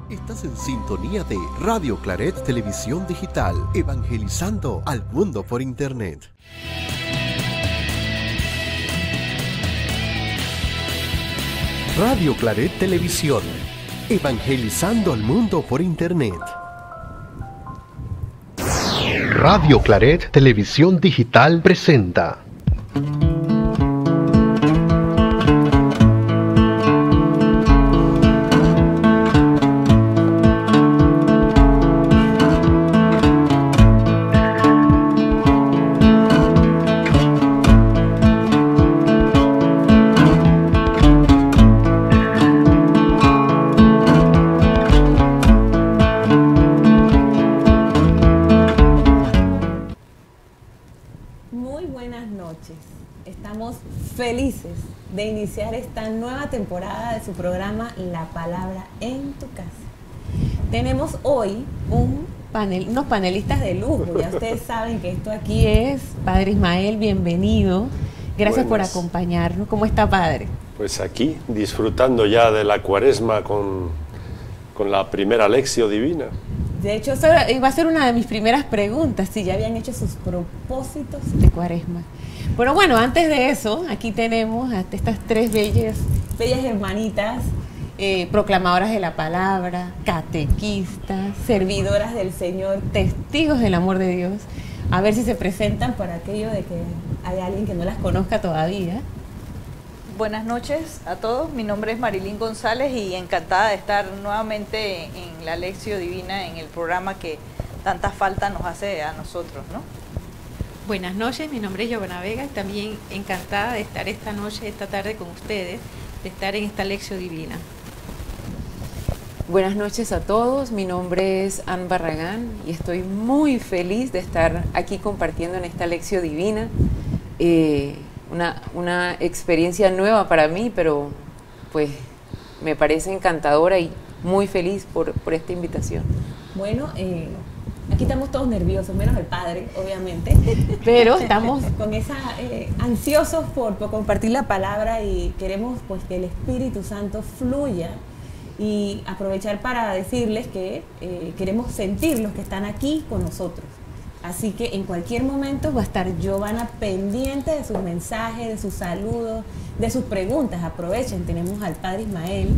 Estás en sintonía de Radio Claret Televisión Digital, evangelizando al mundo por Internet. Radio Claret Televisión, evangelizando al mundo por Internet. Radio Claret Televisión Digital presenta. Estamos felices de iniciar esta nueva temporada de su programa La Palabra en tu Casa. Tenemos hoy unos panelistas de lujo. Ya ustedes saben que esto aquí es Padre Ismael, bienvenido. Gracias por acompañarnos. ¿Cómo está, Padre? Pues aquí, disfrutando ya de la Cuaresma con la primera Lección Divina. De hecho, eso iba a ser una de mis primeras preguntas, si ya habían hecho sus propósitos de Cuaresma. Pero bueno, antes de eso, aquí tenemos a estas tres bellas hermanitas, proclamadoras de la palabra, catequistas, servidoras del Señor, testigos del amor de Dios. A ver si se presentan por aquello de que hay alguien que no las conozca todavía. Buenas noches a todos, mi nombre es Marilyn González y encantada de estar nuevamente en la Lección Divina, en el programa que tanta falta nos hace a nosotros, ¿no? Buenas noches, mi nombre es Giovanna Vega y también encantada de estar esta tarde con ustedes, de estar en esta Lección Divina. Buenas noches a todos, mi nombre es Ann Barragán y estoy muy feliz de estar aquí compartiendo en esta Lección Divina. Una experiencia nueva para mí, pero pues me parece encantadora y muy feliz por esta invitación. Bueno, aquí estamos todos nerviosos, menos el padre, obviamente, pero estamos con ansiosos por compartir la palabra y queremos pues que el Espíritu Santo fluya y aprovechar para decirles que queremos sentir los que están aquí con nosotros. Así que en cualquier momento va a estar Giovanna pendiente de sus mensajes, de sus saludos, de sus preguntas. Aprovechen, tenemos al Padre Ismael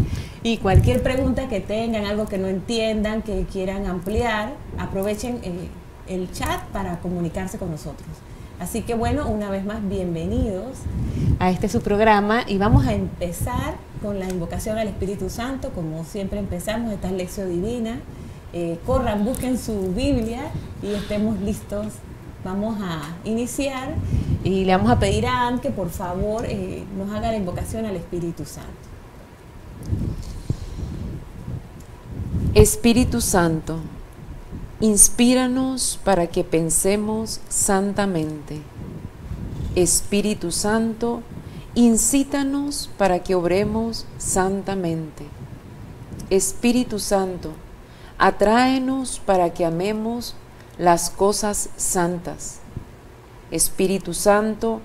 y cualquier pregunta que tengan, algo que no entiendan, que quieran ampliar, aprovechen el chat para comunicarse con nosotros. Así que bueno, una vez más, bienvenidos a su programa y vamos a empezar con la invocación al Espíritu Santo, como siempre empezamos esta Lección Divina. Corran, busquen su Biblia y estemos listos. Vamos a iniciar y le vamos a pedir a Ann que por favor nos haga la invocación al Espíritu Santo. Espíritu Santo, inspíranos para que pensemos santamente. Espíritu Santo, incítanos para que obremos santamente. Espíritu Santo, atráenos para que amemos las cosas santas. Espíritu Santo,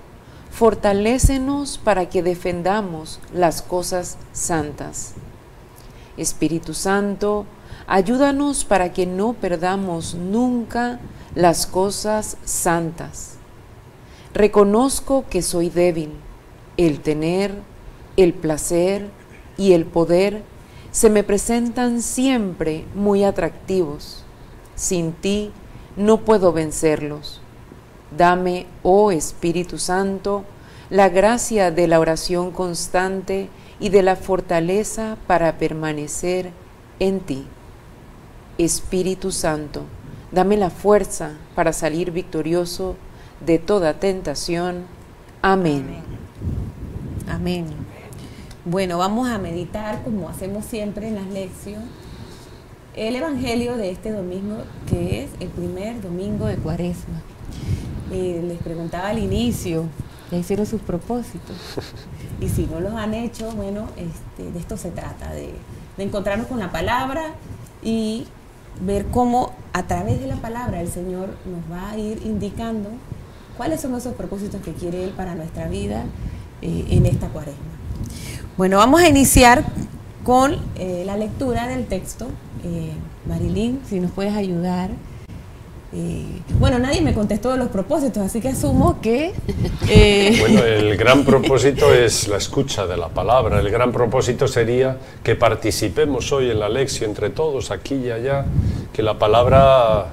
fortalécenos para que defendamos las cosas santas. Espíritu Santo, ayúdanos para que no perdamos nunca las cosas santas. Reconozco que soy débil. El tener, el placer y el poder se me presentan siempre muy atractivos. Sin ti no puedo vencerlos. Dame, oh Espíritu Santo, la gracia de la oración constante y de la fortaleza para permanecer en ti. Espíritu Santo, dame la fuerza para salir victorioso de toda tentación. Amén. Amén. Bueno, vamos a meditar, como hacemos siempre en las lecciones, el Evangelio de este domingo, que es el primer domingo de Cuaresma. Les preguntaba al inicio, ¿ya hicieron sus propósitos? Y si no los han hecho, bueno, de esto se trata, de encontrarnos con la palabra y ver cómo a través de la palabra el Señor nos va a ir indicando cuáles son esos propósitos que quiere Él para nuestra vida en esta Cuaresma. Bueno, vamos a iniciar con la lectura del texto Marilyn, si nos puedes ayudar. Bueno, nadie me contestó de los propósitos, así que asumo que... Bueno, el gran propósito es la escucha de la palabra. El gran propósito sería que participemos hoy en la lección entre todos, aquí y allá, que la palabra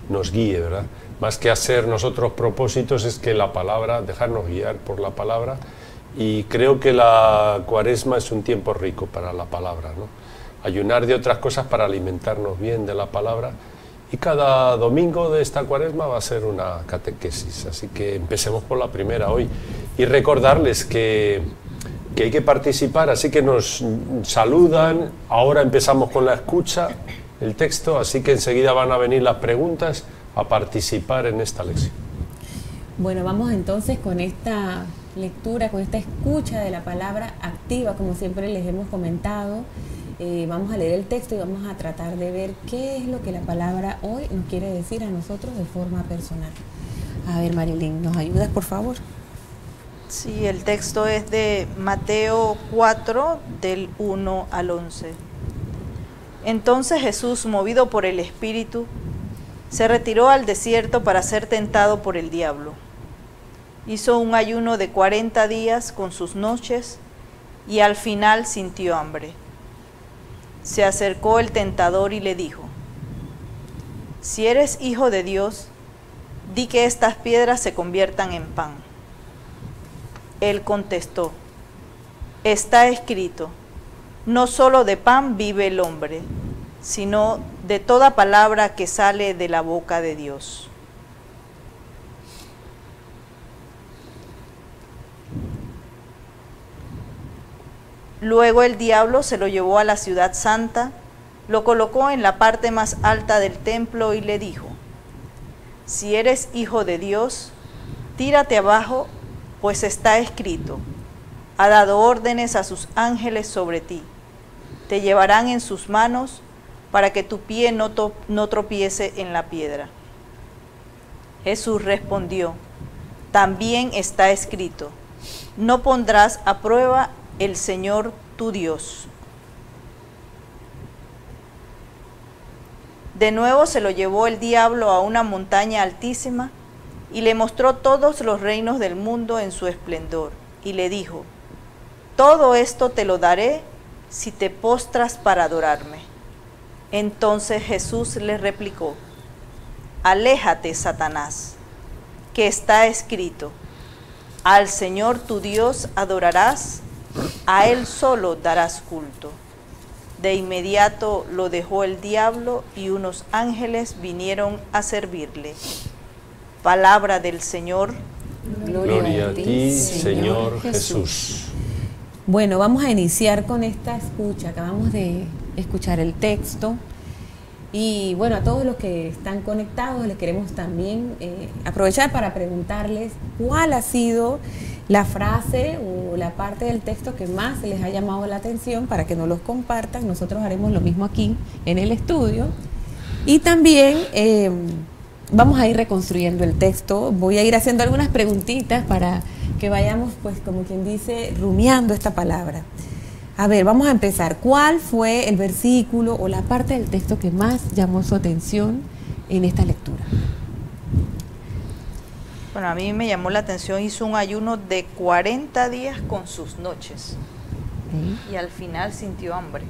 nos guíe, ¿verdad? Más que hacer nosotros propósitos, es que la palabra, dejarnos guiar por la palabra, y creo que la Cuaresma es un tiempo rico para la palabra, ¿no? Ayunar de otras cosas para alimentarnos bien de la palabra. Y cada domingo de esta Cuaresma va a ser una catequesis, así que empecemos por la primera hoy. Y recordarles que hay que participar, así que nos saludan, ahora empezamos con la escucha, el texto, así que enseguida van a venir las preguntas a participar en esta lección. Bueno, vamos entonces con esta lectura, con esta escucha de la palabra activa, como siempre les hemos comentado. Vamos a leer el texto y vamos a tratar de ver qué es lo que la palabra hoy nos quiere decir a nosotros de forma personal. A ver, Marilyn, ¿nos ayudas, por favor? Sí, el texto es de Mateo 4, del 1 al 11. Entonces Jesús, movido por el Espíritu, se retiró al desierto para ser tentado por el diablo. Hizo un ayuno de 40 días con sus noches y al final sintió hambre. Se acercó el tentador y le dijo: si eres hijo de Dios, di que estas piedras se conviertan en pan. Él contestó: está escrito, no solo de pan vive el hombre, sino de toda palabra que sale de la boca de Dios. Luego el diablo se lo llevó a la ciudad santa, lo colocó en la parte más alta del templo y le dijo: si eres hijo de Dios, tírate abajo, pues está escrito, ha dado órdenes a sus ángeles sobre ti, te llevarán en sus manos para que tu pie no tropiece en la piedra. Jesús respondió: también está escrito, no pondrás a prueba el Señor tu Dios. De nuevo se lo llevó el diablo a una montaña altísima y le mostró todos los reinos del mundo en su esplendor, y le dijo: todo esto te lo daré si te postras para adorarme. Entonces Jesús le replicó: aléjate, Satanás, que está escrito, al Señor tu Dios adorarás, a Él solo darás culto. De inmediato lo dejó el diablo y unos ángeles vinieron a servirle. Palabra del Señor. Gloria a ti, Señor Jesús. Bueno, vamos a iniciar con esta escucha. Acabamos de escuchar el texto. Y bueno, a todos los que están conectados les queremos también aprovechar para preguntarles cuál ha sido la frase o la parte del texto que más les ha llamado la atención, para que nos los compartan. Nosotros haremos lo mismo aquí en el estudio. Y también vamos a ir reconstruyendo el texto. Voy a ir haciendo algunas preguntitas para que vayamos, pues, como quien dice, rumiando esta palabra. A ver, vamos a empezar. ¿Cuál fue el versículo o la parte del texto que más llamó su atención en esta lectura? Bueno, a mí me llamó la atención, hizo un ayuno de 40 días con sus noches. Y al final sintió hambre.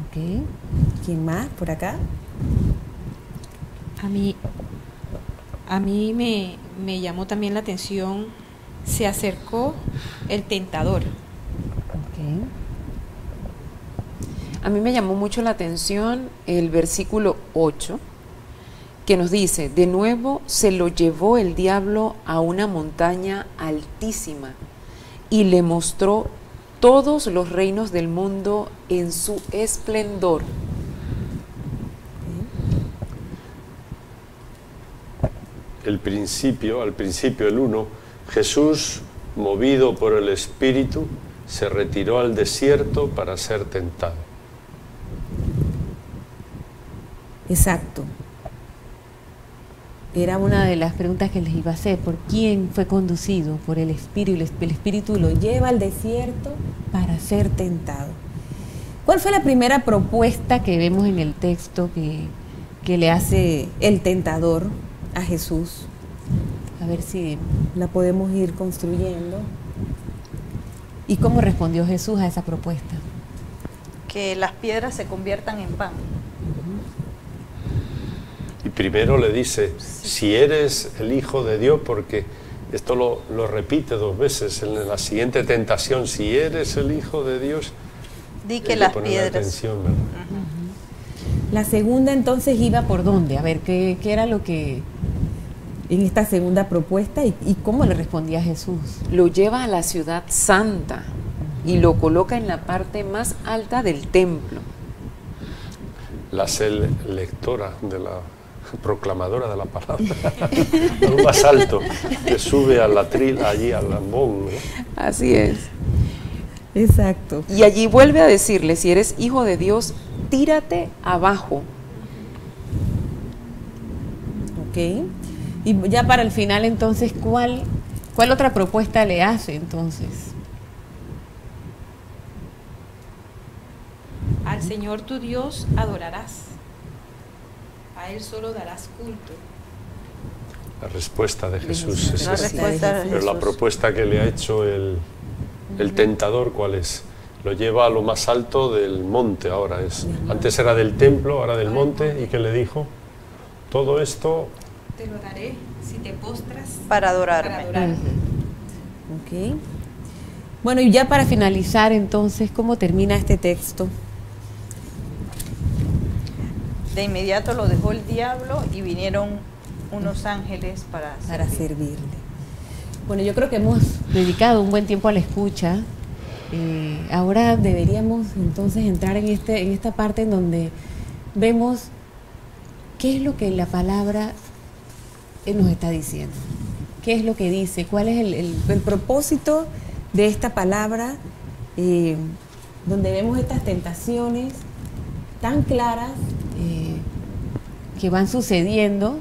Ok. ¿Quién más por acá? A mí me llamó también la atención, se acercó el tentador. Okay. A mí me llamó mucho la atención el versículo 8, que nos dice: de nuevo se lo llevó el diablo a una montaña altísima y le mostró todos los reinos del mundo en su esplendor. Al principio el 1, Jesús, movido por el Espíritu, se retiró al desierto para ser tentado. Exacto. Era una de las preguntas que les iba a hacer. ¿Por quién fue conducido? Por el Espíritu. El Espíritu lo lleva al desierto para ser tentado. ¿Cuál fue la primera propuesta que vemos en el texto que le hace el tentador a Jesús? A ver si la podemos ir construyendo. ¿Y cómo respondió Jesús a esa propuesta? Que las piedras se conviertan en pan. Y primero le dice, si eres el Hijo de Dios, porque esto lo repite 2 veces en la siguiente tentación, si eres el Hijo de Dios, Di que las ponerle piedras. atención, ¿verdad? La segunda entonces iba por dónde, a ver qué era lo que en esta segunda propuesta y cómo le respondía Jesús. Lo lleva a la ciudad santa y lo coloca en la parte más alta del templo. La lectora de la proclamadora de la palabra, lo más alto, que sube al atril, allí al lambón, ¿no? Así es. Exacto. Y allí vuelve a decirle, si eres hijo de Dios, tírate abajo. Ok. Y ya para el final entonces, ¿cuál otra propuesta le hace entonces? Al Señor tu Dios adorarás, a Él solo darás culto. La respuesta de Jesús es La esa. respuesta de Pero la Jesús. propuesta que le ha hecho el tentador, ¿cuál es? Lo lleva a lo más alto del monte ahora. Antes era del templo, ahora del monte. ¿Y qué le dijo? Todo esto... Te lo daré si te postras Para adorarme. para adorarme. Ok. Bueno, y ya para finalizar entonces, ¿cómo termina este texto? De inmediato lo dejó el diablo y vinieron unos ángeles para Servirle. Bueno, yo creo que hemos dedicado un buen tiempo a la escucha. Ahora deberíamos entonces entrar en esta parte en donde vemos qué es lo que la palabra nos está diciendo. ¿Qué es lo que dice? ¿Cuál es el propósito de esta palabra? Donde vemos estas tentaciones tan claras que van sucediendo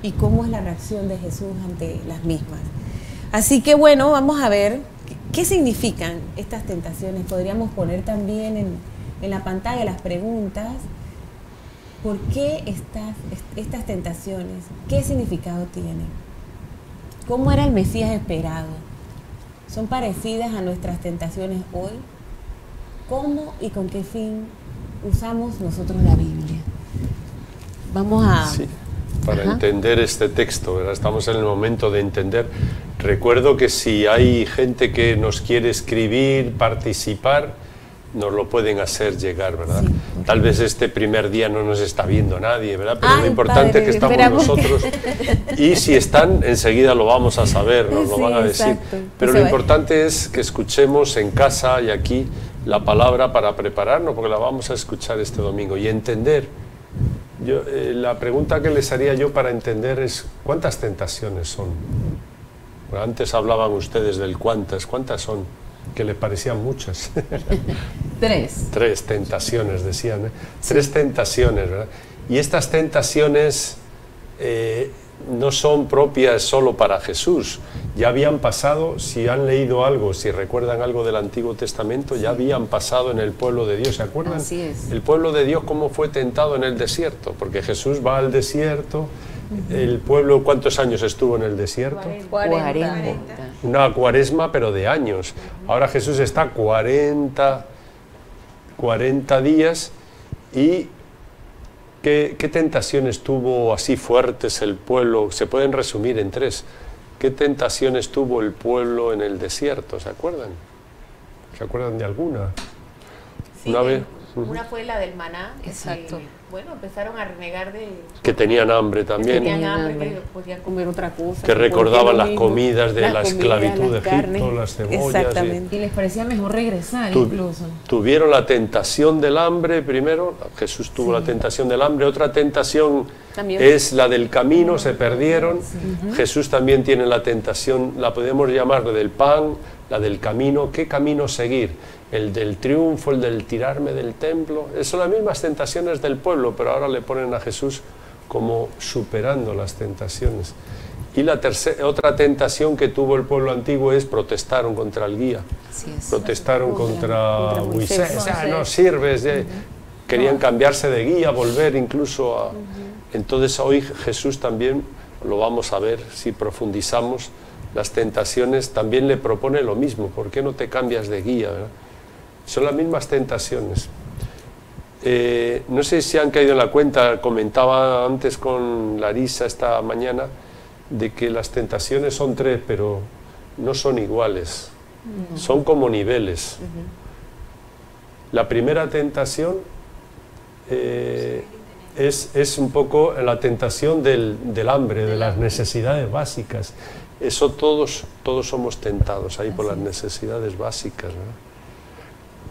y cómo es la reacción de Jesús ante las mismas. Así que bueno, vamos a ver qué significan estas tentaciones. Podríamos poner también en la pantalla las preguntas. ¿Por qué estas tentaciones? ¿Qué significado tienen? ¿Cómo era el Mesías esperado? ¿Son parecidas a nuestras tentaciones hoy? ¿Cómo y con qué fin usamos nosotros la Biblia? Vamos a... Sí, para entender este texto, ¿verdad? Estamos en el momento de entender. Recuerdo que si hay gente que nos quiere escribir, participar, nos lo pueden hacer llegar, ¿verdad? Sí. Tal vez este primer día no nos está viendo nadie, ¿verdad? Pero lo importante padre, es que estamos esperamos nosotros. Y si están, enseguida lo vamos a saber, nos lo Sí, van a decir. exacto. Pero Eso lo es. importante es que escuchemos en casa y aquí la palabra para prepararnos, porque la vamos a escuchar este domingo y entender. La pregunta que les haría yo para entender es, ¿cuántas tentaciones son? Bueno, antes hablaban ustedes del cuántas son, que les parecían muchas. 3. 3 tentaciones, decían, ¿eh? 3 tentaciones, ¿verdad? Y estas tentaciones no son propias solo para Jesús. Ya habían pasado, si han leído algo, si recuerdan algo del Antiguo Testamento, ya habían pasado en el pueblo de Dios. ¿Se acuerdan? Así es. El pueblo de Dios, cómo fue tentado en el desierto, porque Jesús va al desierto. El pueblo, ¿cuántos años estuvo en el desierto? 40. Una cuaresma, pero de años. Ahora Jesús está 40 días. ¿Y qué tentaciones tuvo así fuertes el pueblo? Se pueden resumir en 3. ¿Qué tentaciones tuvo el pueblo en el desierto? ¿Se acuerdan? ¿Se acuerdan de alguna? Sí, Una vez. Una fue la del maná. Exacto. Bueno, empezaron a renegar de... Que tenían hambre también. Tenían hambre, que podían comer otra cosa. Que recordaban las mismo, comidas de la comidas, esclavitud de las carnes. Egipto, las cebollas. Exactamente. Y les parecía mejor regresar incluso. Tuvieron la tentación del hambre primero, Jesús tuvo la tentación del hambre, otra tentación También. es la del camino, se perdieron. Jesús también tiene la tentación, la podemos llamar la del pan, la del camino. ¿Qué camino seguir? El del triunfo, el del tirarme del templo. Son las mismas tentaciones del pueblo, pero ahora le ponen a Jesús como superando las tentaciones. Y la otra tentación que tuvo el pueblo antiguo es protestaron contra el guía. Así es. Protestaron contra Moisés. Moisés. No sirves. Querían cambiarse de guía, volver incluso a... Entonces hoy Jesús también, lo vamos a ver si profundizamos, las tentaciones también le propone lo mismo. ¿Por qué no te cambias de guía? ¿Verdad? Son las mismas tentaciones. No sé si han caído en la cuenta, comentaba antes con Larisa esta mañana, de que las tentaciones son 3, pero no son iguales, son como niveles. La primera tentación es un poco la tentación del hambre, de las necesidades básicas. Eso todos somos tentados ahí por las necesidades básicas, ¿verdad?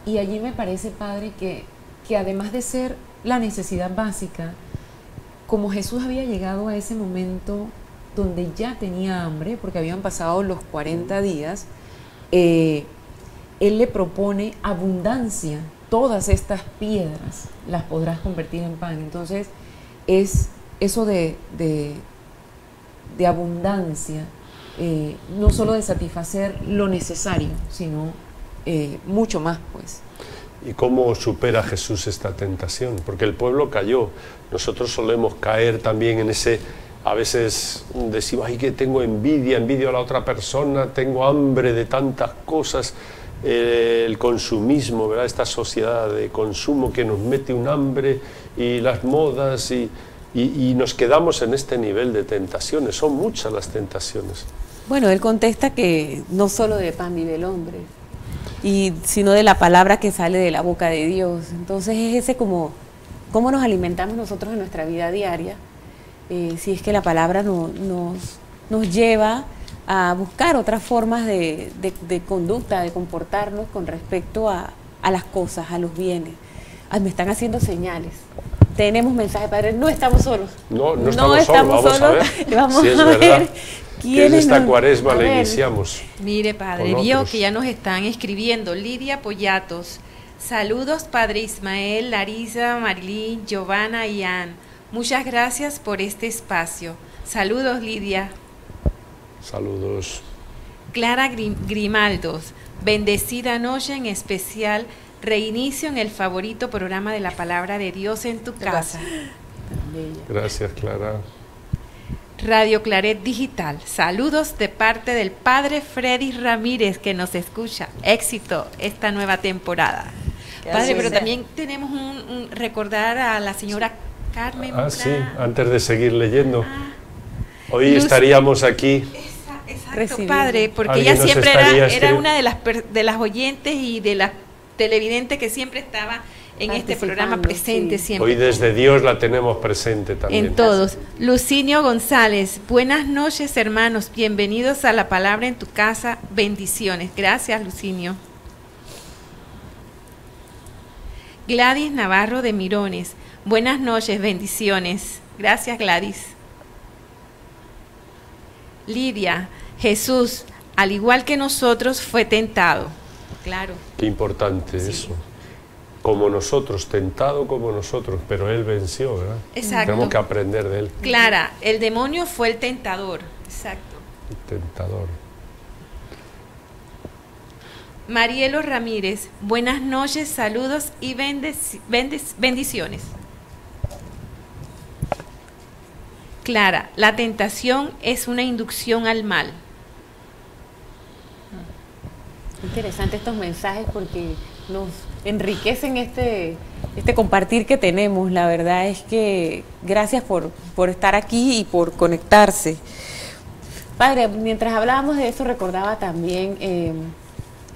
Y allí me parece, Padre, que además de ser la necesidad básica, como Jesús había llegado a ese momento donde ya tenía hambre, porque habían pasado los 40 días, Él le propone abundancia. Todas estas piedras las podrás convertir en pan. Entonces, es eso de abundancia, no solo de satisfacer lo necesario, sino mucho más, pues. ¿Y cómo supera Jesús esta tentación? Porque el pueblo cayó. Nosotros solemos caer también en ese... A veces decimos, ay, que tengo envidio a la otra persona, tengo hambre de tantas cosas, el consumismo, ¿verdad? Esta sociedad de consumo que nos mete un hambre y las modas y nos quedamos en este nivel de tentaciones. Son muchas las tentaciones. Bueno, él contesta que no solo de pan vive el hombre, sino de la palabra que sale de la boca de Dios. Entonces es ese como cómo nos alimentamos nosotros en nuestra vida diaria. Si es que la palabra nos lleva a buscar otras formas de conducta, de comportarnos con respecto a las cosas, a los bienes. Ay, me están haciendo señales. Tenemos mensaje, Padre, no estamos solos. No estamos solos, vamos a ver. Vamos si es a verdad ver que en esta cuaresma la iniciamos. Mire, Padre, vio que ya nos están escribiendo. Lidia Pollatos. Saludos, Padre Ismael, Larisa, Marilyn, Giovanna y Ann. Muchas gracias por este espacio. Saludos, Lidia. Saludos. Clara Grimaldos. Bendecida noche, en especial reinicio en el favorito programa de la Palabra de Dios en tu casa. Gracias, Clara. Radio Claret Digital. Saludos de parte del Padre Freddy Ramírez, que nos escucha. Éxito esta nueva temporada. Padre, pero también tenemos un recordar a la señora Carmen. Sí, antes de seguir leyendo. Hoy estaríamos aquí. Exacto, Padre, porque ella siempre era una de las oyentes y de las televidentes que siempre estaba en este programa presente, siempre. Hoy desde Dios la tenemos presente también. En todos. Lucinio González, buenas noches, hermanos, bienvenidos a la Palabra en tu casa, bendiciones. Gracias, Lucinio. Gladys Navarro de Mirones, buenas noches, bendiciones. Gracias, Gladys. Lidia, Jesús, al igual que nosotros, fue tentado. Claro. Qué importante eso. Como nosotros, tentado como nosotros, pero Él venció, ¿verdad? Exacto. Tenemos que aprender de Él. Clara, el demonio fue el tentador. Exacto. El tentador. Marielo Ramírez, buenas noches, saludos y bendiciones. Clara, la tentación es una inducción al mal. Interesante estos mensajes porque nos enriquecen este compartir que tenemos. La verdad es que gracias por estar aquí y por conectarse. Padre, mientras hablábamos de eso recordaba también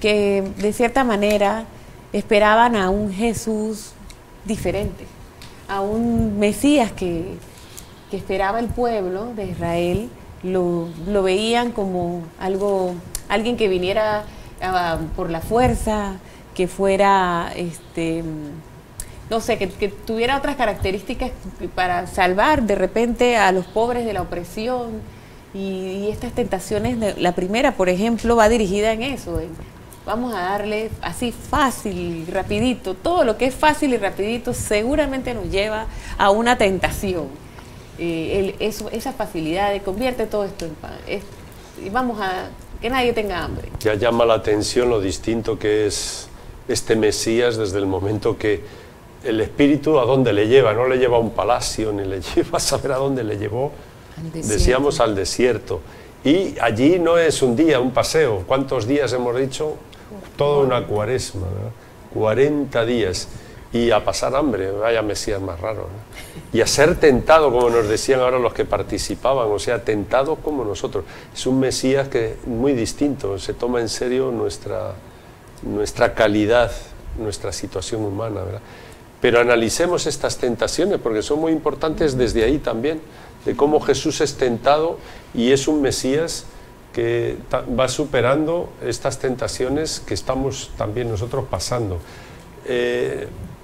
que de cierta manera esperaban a un Jesús diferente, a un Mesías que esperaba el pueblo de Israel. Lo veían como alguien que viniera por la fuerza, que fuera, no sé, que tuviera otras características para salvar de repente a los pobres de la opresión. Y estas tentaciones, la primera, por ejemplo, va dirigida en eso, vamos a darle así fácil y rapidito. Todo lo que es fácil y rapidito seguramente nos lleva a una tentación. esa facilidad de convierte todo esto en pan. Y vamos a que nadie tenga hambre. Ya llama la atención lo distinto que es este Mesías desde el momento que el Espíritu a dónde le lleva, no le lleva a un palacio, ni le lleva a saber a dónde le llevó, decíamos al desierto. Y allí no es un día, un paseo. ¿Cuántos días hemos dicho? Toda una cuaresma, ¿verdad? 40 días. Y a pasar hambre, vaya Mesías más raro, ¿no? Y a ser tentado, como nos decían ahora los que participaban, o sea, tentado como nosotros. Es un Mesías que muy distinto, se toma en serio nuestra calidad, nuestra situación humana, ¿verdad? Pero analicemos estas tentaciones, porque son muy importantes desde ahí también, de cómo Jesús es tentado y es un Mesías que va superando estas tentaciones que estamos también nosotros pasando.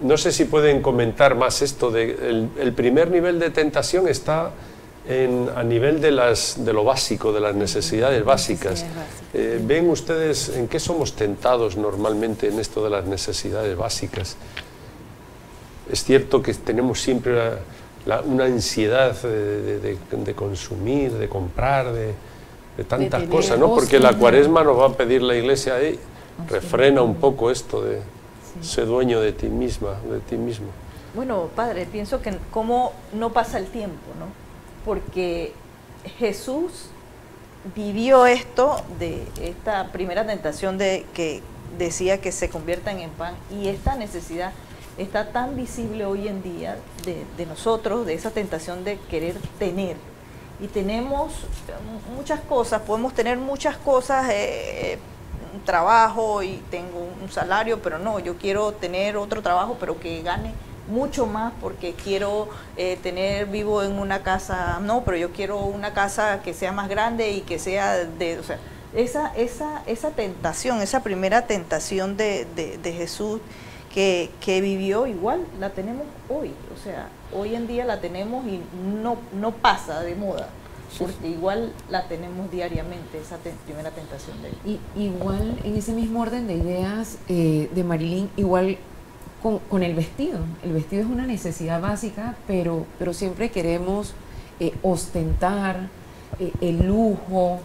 No sé si pueden comentar más esto. El primer nivel de tentación está a nivel de lo básico, de las necesidades básicas. ¿Ven ustedes en qué somos tentados normalmente en esto de las necesidades básicas? Es cierto que tenemos siempre una ansiedad de consumir, de comprar, de tantas cosas, ¿no? Porque la cuaresma nos va a pedir la Iglesia, refrena un poco esto de ser dueño de ti misma, de ti mismo. Bueno, padre, pienso que cómo no pasa el tiempo, ¿no? Porque Jesús vivió esto de esta primera tentación de que decía que se conviertan en pan, y esta necesidad está tan visible hoy en día de nosotros, de esa tentación de querer tener. Y tenemos muchas cosas, podemos tener muchas cosas, un trabajo y tengo un salario, pero no, yo quiero tener otro trabajo, pero que gane mucho más porque quiero vivo en una casa, no, pero yo quiero una casa que sea más grande y que sea o sea, esa tentación, esa primera tentación de Jesús que vivió, igual la tenemos hoy, o sea, hoy en día la tenemos y no pasa de moda, porque igual la tenemos diariamente, esa primera tentación de él. Y igual en ese mismo orden de ideas de Marilyn, igual con el vestido. El vestido es una necesidad básica, pero siempre queremos ostentar el lujo,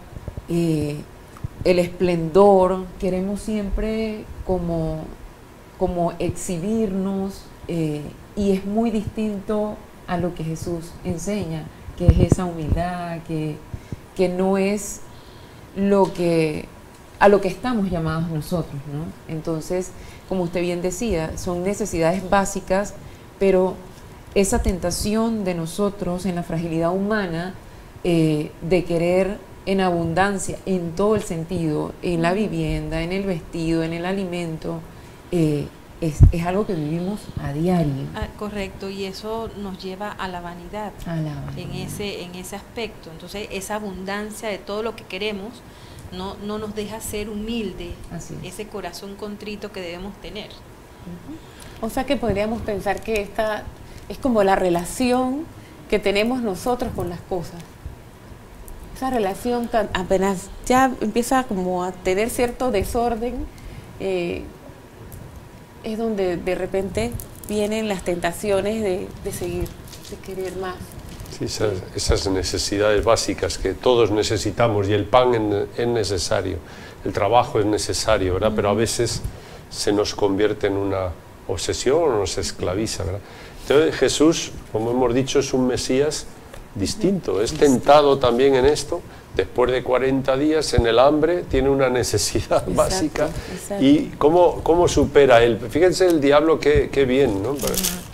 el esplendor, queremos siempre como exhibirnos, y es muy distinto a lo que Jesús enseña, que es esa humildad, que no es a lo que estamos llamados nosotros, ¿no? Entonces, como usted bien decía, son necesidades básicas, pero esa tentación de nosotros en la fragilidad humana de querer en abundancia, en todo el sentido, en la vivienda, en el vestido, en el alimento, es algo que vivimos a diario. Correcto, y eso nos lleva a la vanidad, en ese aspecto. Entonces, esa abundancia de todo lo que queremos no nos deja ser humilde, ese corazón contrito que debemos tener. O sea que podríamos pensar que esta es como la relación que tenemos nosotros con las cosas. Esa relación que apenas ya empieza como a tener cierto desorden, es donde de repente vienen las tentaciones de seguir, de querer más. Sí, esas necesidades básicas que todos necesitamos, y el pan es necesario, el trabajo es necesario, ¿verdad? Pero a veces se nos convierte en una obsesión o nos esclaviza, ¿verdad? Entonces Jesús, como hemos dicho, es un Mesías distinto, es tentado también en esto. Después de 40 días en el hambre, tiene una necesidad básica. Exacto. ¿Y cómo supera él? Fíjense el diablo qué bien, ¿no?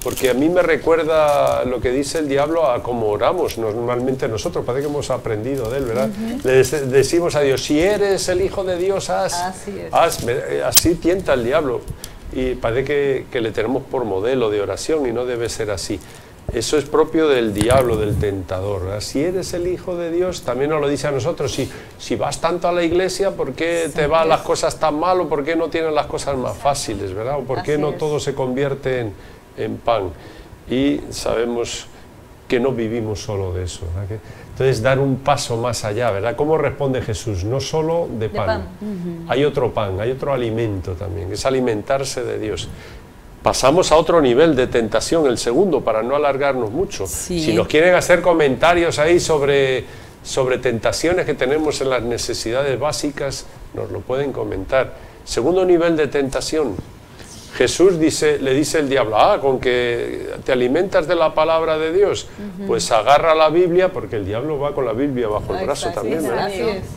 Porque a mí me recuerda lo que dice el diablo a cómo oramos normalmente nosotros. Parece que hemos aprendido de él, ¿verdad? Le decimos a Dios, si eres el Hijo de Dios, así tienta el diablo. Y parece que le tenemos por modelo de oración, y no debe ser así. Eso es propio del diablo, del tentador, ¿verdad? Si eres el Hijo de Dios, también nos lo dice a nosotros. Si vas tanto a la iglesia, ¿por qué te van las cosas tan mal? ¿O por qué no tienes las cosas más fáciles, ¿verdad? ¿O por qué no todo se convierte en pan? Y sabemos que no vivimos solo de eso, ¿verdad? Entonces, dar un paso más allá, ¿verdad? ¿Cómo responde Jesús? No solo de pan. Hay otro pan, hay otro alimento también, es alimentarse de Dios. Pasamos a otro nivel de tentación, el segundo, para no alargarnos mucho. Sí. Si nos quieren hacer comentarios ahí sobre tentaciones que tenemos en las necesidades básicas, nos lo pueden comentar. Segundo nivel de tentación. Jesús le dice el diablo, con que te alimentas de la palabra de Dios, pues agarra la Biblia, porque el diablo va con la Biblia bajo el brazo también, ¿verdad?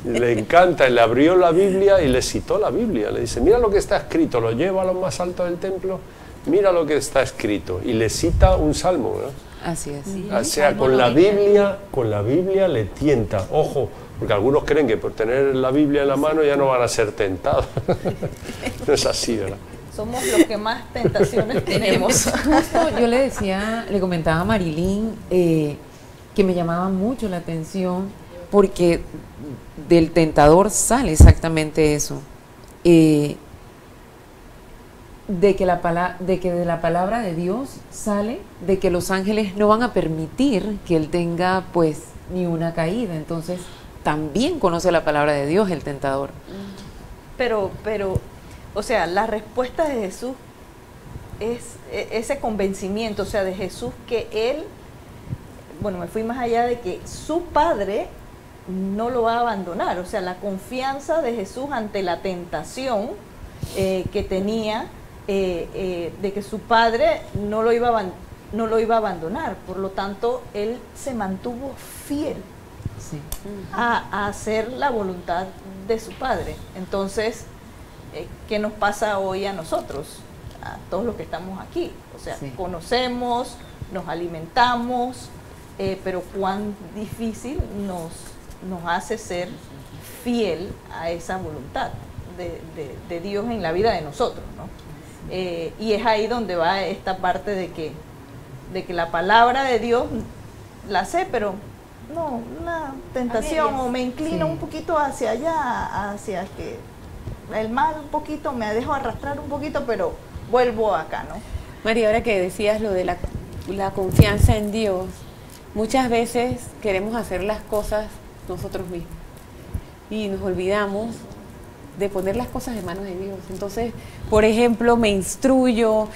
Le encanta, le abrió la Biblia y le citó la Biblia, le dice, mira lo que está escrito, lo lleva a lo más alto del templo, mira lo que está escrito, y le cita un salmo, ¿verdad? Así es. O sea, con la Biblia le tienta, ojo, porque algunos creen que por tener la Biblia en la mano ya no van a ser tentados. No es así, ¿verdad? Somos los que más tentaciones tenemos. Justo yo le comentaba a Marilyn que me llamaba mucho la atención porque del tentador sale exactamente eso. De que de la palabra de Dios sale de que los ángeles no van a permitir que él tenga pues ni una caída. Entonces también conoce la palabra de Dios el tentador. Pero o sea, la respuesta de Jesús es ese convencimiento, o sea, de Jesús que él, bueno, me fui más allá de que su Padre no lo va a abandonar, o sea, la confianza de Jesús ante la tentación que tenía de que su Padre no lo iba a abandonar, por lo tanto, él se mantuvo fiel a hacer la voluntad de su Padre. Entonces, ¿qué nos pasa hoy a nosotros, a todos los que estamos aquí? O sea, conocemos, nos alimentamos, pero cuán difícil nos hace ser fiel a esa voluntad de Dios en la vida de nosotros, ¿no? Y es ahí donde va esta parte de que la palabra de Dios la sé, pero no, una tentación, o me inclino un poquito hacia allá, hacia que el mal un poquito, me dejo arrastrar un poquito, pero vuelvo acá, ¿no? María, ahora que decías lo de la confianza en Dios, muchas veces queremos hacer las cosas nosotros mismos y nos olvidamos de poner las cosas en manos de Dios. Entonces, por ejemplo, me instruyo,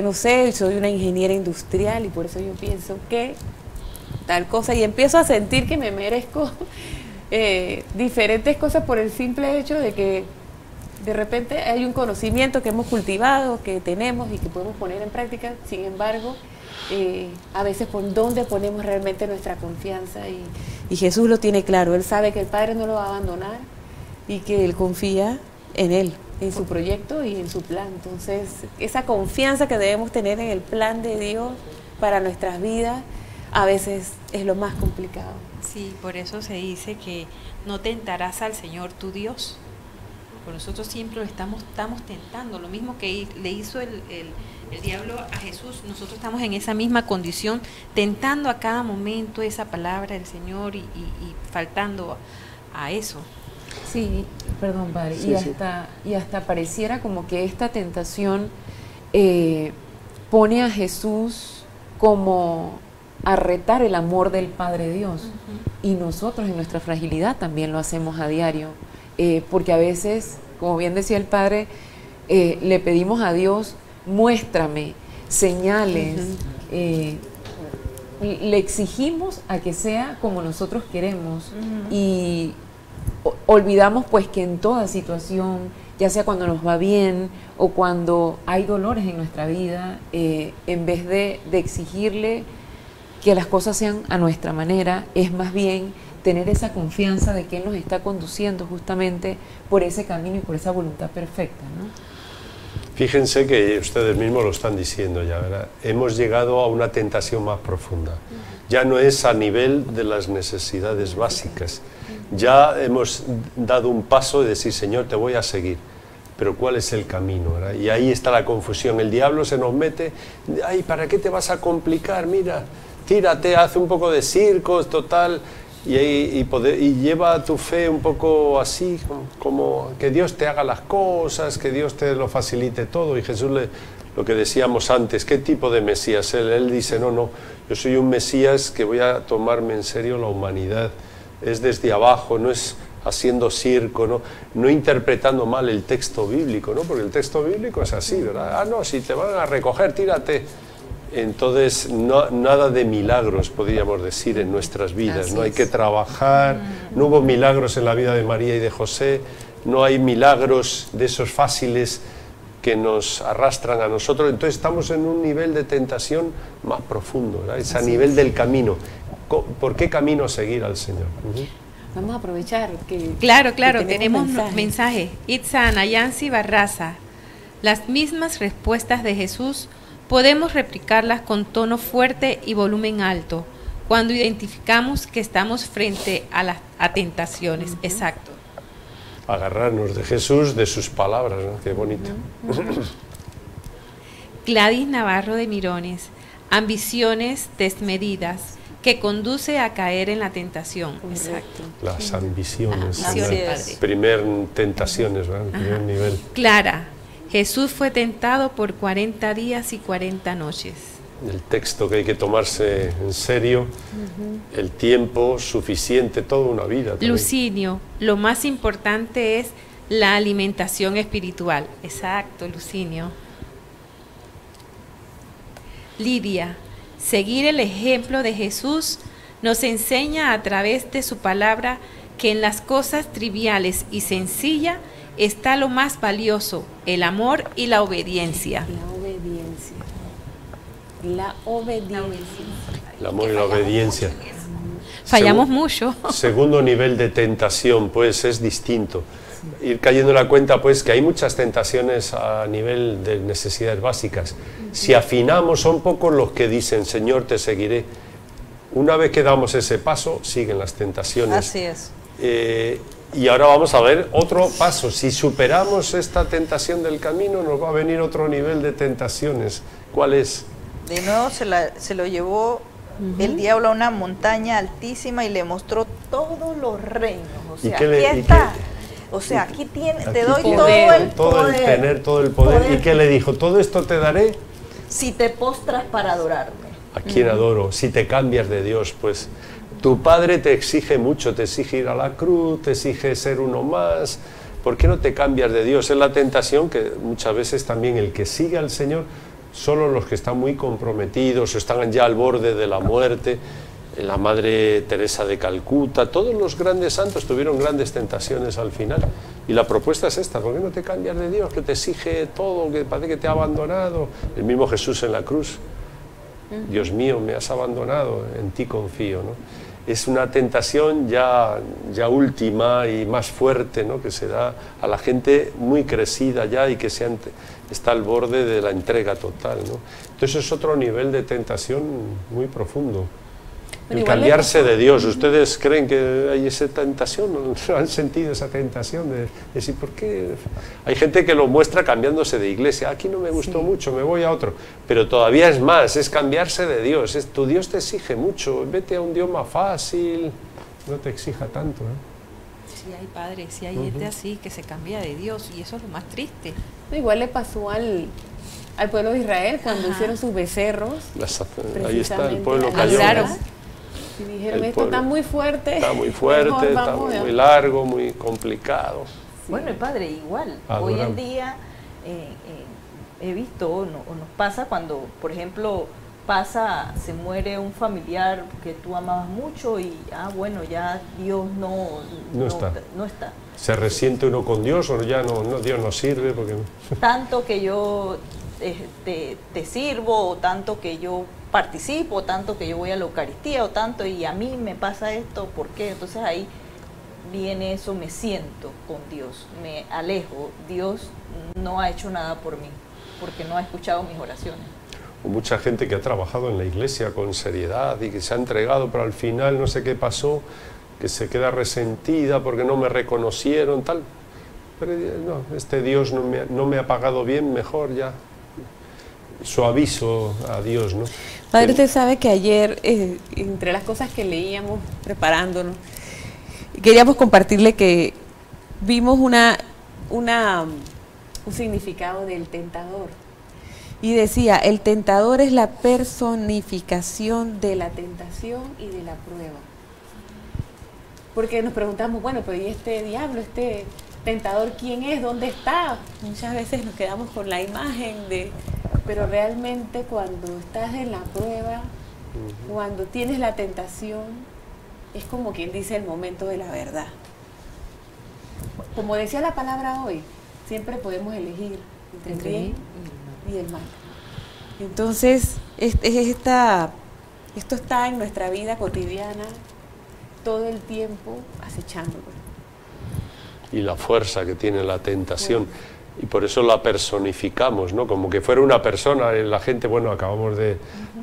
no sé, soy una ingeniera industrial y por eso yo pienso que tal cosa, y empiezo a sentir que me merezco diferentes cosas por el simple hecho de que de repente hay un conocimiento que hemos cultivado, que tenemos y que podemos poner en práctica. Sin embargo, a veces por dónde ponemos realmente nuestra confianza, y Jesús lo tiene claro. Él sabe que el Padre no lo va a abandonar y que Él confía en Él, en su proyecto y en su plan. Entonces, esa confianza que debemos tener en el plan de Dios para nuestras vidas a veces es lo más complicado. Sí, por eso se dice que no tentarás al Señor tu Dios. Por nosotros siempre lo estamos tentando, lo mismo que le hizo el diablo a Jesús. Nosotros estamos en esa misma condición, tentando a cada momento esa palabra del Señor y faltando a eso. Sí, perdón, padre, Sí, y hasta pareciera como que esta tentación pone a Jesús como a retar el amor del Padre Dios. Y nosotros en nuestra fragilidad también lo hacemos a diario, porque a veces, como bien decía el Padre, le pedimos a Dios, muéstrame señales, le exigimos a que sea como nosotros queremos, y olvidamos pues que en toda situación, ya sea cuando nos va bien o cuando hay dolores en nuestra vida, en vez de exigirle que las cosas sean a nuestra manera, es más bien tener esa confianza de que Él nos está conduciendo justamente por ese camino y por esa voluntad perfecta, ¿no? Fíjense que ustedes mismos lo están diciendo ya, ¿verdad? Hemos llegado a una tentación más profunda. Ya no es a nivel de las necesidades básicas. Ya hemos dado un paso de decir, Señor, te voy a seguir. Pero ¿cuál es el camino, ¿verdad? Y ahí está la confusión. El diablo se nos mete, ay, ¿para qué te vas a complicar? Mira, tírate, haz un poco de circo, total, y lleva tu fe un poco así, como que Dios te haga las cosas, que Dios te lo facilite todo. Y Jesús, lo que decíamos antes, ¿qué tipo de Mesías? Él dice, no, yo soy un Mesías que voy a tomarme en serio la humanidad. Es desde abajo, no es haciendo circo, no interpretando mal el texto bíblico, ¿no? Porque el texto bíblico es así, ¿verdad? Ah, no, si te van a recoger, tírate. Entonces, nada de milagros, podríamos decir, en nuestras vidas. Así no hay es. que trabajar, no hubo milagros en la vida de María y de José, no hay milagros de esos fáciles que nos arrastran a nosotros. Entonces estamos en un nivel de tentación más profundo, ¿verdad? Es a nivel del camino. ¿Por qué camino seguir al Señor? Vamos a aprovechar que... Claro, que tenemos mensaje. Itza Anayansi Barraza. Las mismas respuestas de Jesús podemos replicarlas con tono fuerte y volumen alto cuando identificamos que estamos frente a tentaciones. Exacto. Agarrarnos de Jesús, de sus palabras, ¿no? Qué bonito. Gladys Navarro de Mirones. Ambiciones desmedidas que conduce a caer en la tentación. Exacto. Las ambiciones. Ambiciones, Primer tentaciones, ¿verdad? El primer nivel. Clara. Jesús fue tentado por 40 días y 40 noches. El texto que hay que tomarse en serio, el tiempo suficiente, toda una vida. También. Lucinio, lo más importante es la alimentación espiritual. Exacto, Lucinio. Lidia, seguir el ejemplo de Jesús nos enseña a través de su palabra que en las cosas triviales y sencillas está lo más valioso, el amor y la obediencia. La obediencia. El amor y la obediencia. Fallamos mucho. Segundo nivel de tentación, pues es distinto. Ir cayendo en la cuenta, pues, que hay muchas tentaciones a nivel de necesidades básicas. Si afinamos, son pocos los que dicen, Señor, te seguiré. Una vez que damos ese paso, siguen las tentaciones. Así es. Y ahora vamos a ver otro paso. Si superamos esta tentación del camino, nos va a venir otro nivel de tentaciones. ¿Cuál es? De nuevo se lo llevó el diablo a una montaña altísima y le mostró todos los reinos. O sea, aquí está. O sea, aquí te doy todo el tener, todo el poder. ¿Y qué le dijo? Todo esto te daré si te postras para adorarme. ¿A quién adoro? Si te cambias de Dios, pues tu padre te exige mucho, te exige ir a la cruz, te exige ser uno más. ¿Por qué no te cambias de Dios? Es la tentación que muchas veces también el que sigue al Señor, solo los que están muy comprometidos o están ya al borde de la muerte. La Madre Teresa de Calcuta, todos los grandes santos tuvieron grandes tentaciones al final. Y la propuesta es esta: ¿por qué no te cambias de Dios, que te exige todo, que parece que te ha abandonado? El mismo Jesús en la cruz. Dios mío, me has abandonado, en ti confío, ¿no? Es una tentación ya última y más fuerte, ¿no? Que se da a la gente muy crecida ya y que está al borde de la entrega total, ¿no? Entonces es otro nivel de tentación muy profundo. El cambiarse de Dios. ¿Ustedes creen que hay esa tentación? ¿No han sentido esa tentación de decir, por qué? Hay gente que lo muestra cambiándose de iglesia. Aquí no me gustó mucho, me voy a otro. Pero todavía es más, es cambiarse de Dios. Tu Dios te exige mucho. Vete a un Dios más fácil, no te exija tanto, ¿eh? Sí hay padres, sí hay gente así que se cambia de Dios y eso es lo más triste. Igual le pasó al pueblo de Israel cuando hicieron sus becerros. Ahí está, el pueblo cayó. Claro. Y dijeron, esto está muy fuerte. Está muy fuerte, está muy largo, muy complicado. Sí. Bueno, padre, igual. Hoy en día he visto, o nos pasa cuando, por ejemplo, se muere un familiar que tú amabas mucho y, bueno, ya Dios no está. Se resiente uno con Dios o ya Dios no sirve porque... Tanto que yo te sirvo, o tanto que yo participo, o tanto que yo voy a la Eucaristía, o tanto, y a mí me pasa esto, ¿por qué? Entonces ahí viene eso, me siento con Dios, me alejo, Dios no ha hecho nada por mí, porque no ha escuchado mis oraciones. Mucha gente que ha trabajado en la iglesia con seriedad y que se ha entregado, pero al final no sé qué pasó, que se queda resentida porque no me reconocieron, tal. Pero no, este Dios no me ha pagado bien, mejor ya suavizo a Dios, ¿no? Padre, usted sabe que ayer, entre las cosas que leíamos preparándonos, queríamos compartirle que vimos un significado del tentador. Y decía, el tentador es la personificación de la tentación y de la prueba. porque nos preguntamos, bueno, pero ¿y este diablo, este tentador, quién es? ¿Dónde está? Muchas veces nos quedamos con la imagen pero realmente cuando estás en la prueba, cuando tienes la tentación, es como quien dice el momento de la verdad. Como decía la palabra hoy, siempre podemos elegir entre el bien y el mal. Entonces, esto está en nuestra vida cotidiana todo el tiempo acechándonos. Y la fuerza que tiene la tentación. Y por eso la personificamos, ¿no? Como que fuera una persona. La gente, bueno, acabamos de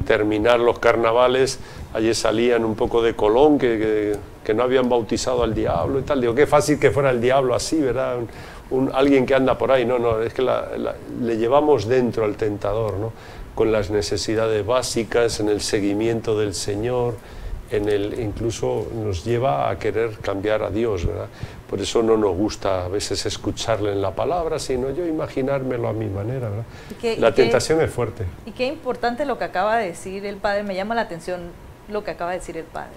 terminar los carnavales, ayer salían un poco de Colón, que no habían bautizado al diablo y tal. Digo, qué fácil que fuera el diablo así, ¿verdad? Alguien que anda por ahí. No, es que le llevamos dentro al tentador, ¿no? Con las necesidades básicas, en el seguimiento del Señor, incluso nos lleva a querer cambiar a Dios, ¿verdad? Por eso no nos gusta a veces escucharle en la palabra, sino yo imaginármelo a mi manera, ¿verdad? La tentación es fuerte. Y qué importante lo que acaba de decir el Padre, me llama la atención lo que acaba de decir el Padre.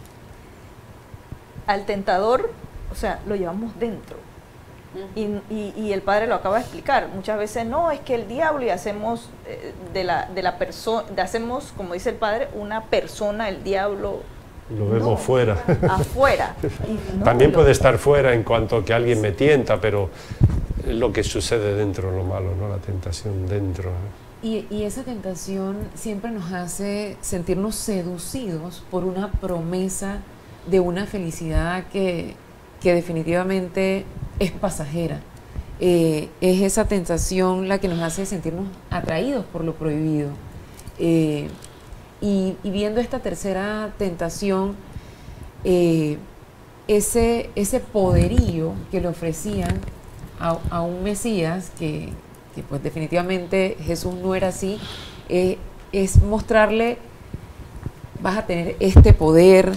Al tentador, o sea, lo llevamos dentro. Y el Padre lo acaba de explicar. Muchas veces no, es que el diablo, y hacemos de la persona, hacemos, como dice el Padre, una persona, el diablo. Lo vemos fuera. Afuera. También puede estar fuera en cuanto a que alguien me tienta, pero es lo que sucede dentro, lo malo, ¿no? La tentación dentro, ¿no? Y esa tentación siempre nos hace sentirnos seducidos por una promesa de una felicidad que definitivamente es pasajera. Es esa tentación la que nos hace sentirnos atraídos por lo prohibido. Y viendo esta tercera tentación, ese poderío que le ofrecían a un Mesías, que pues definitivamente Jesús no era así, es mostrarle, vas a tener este poder,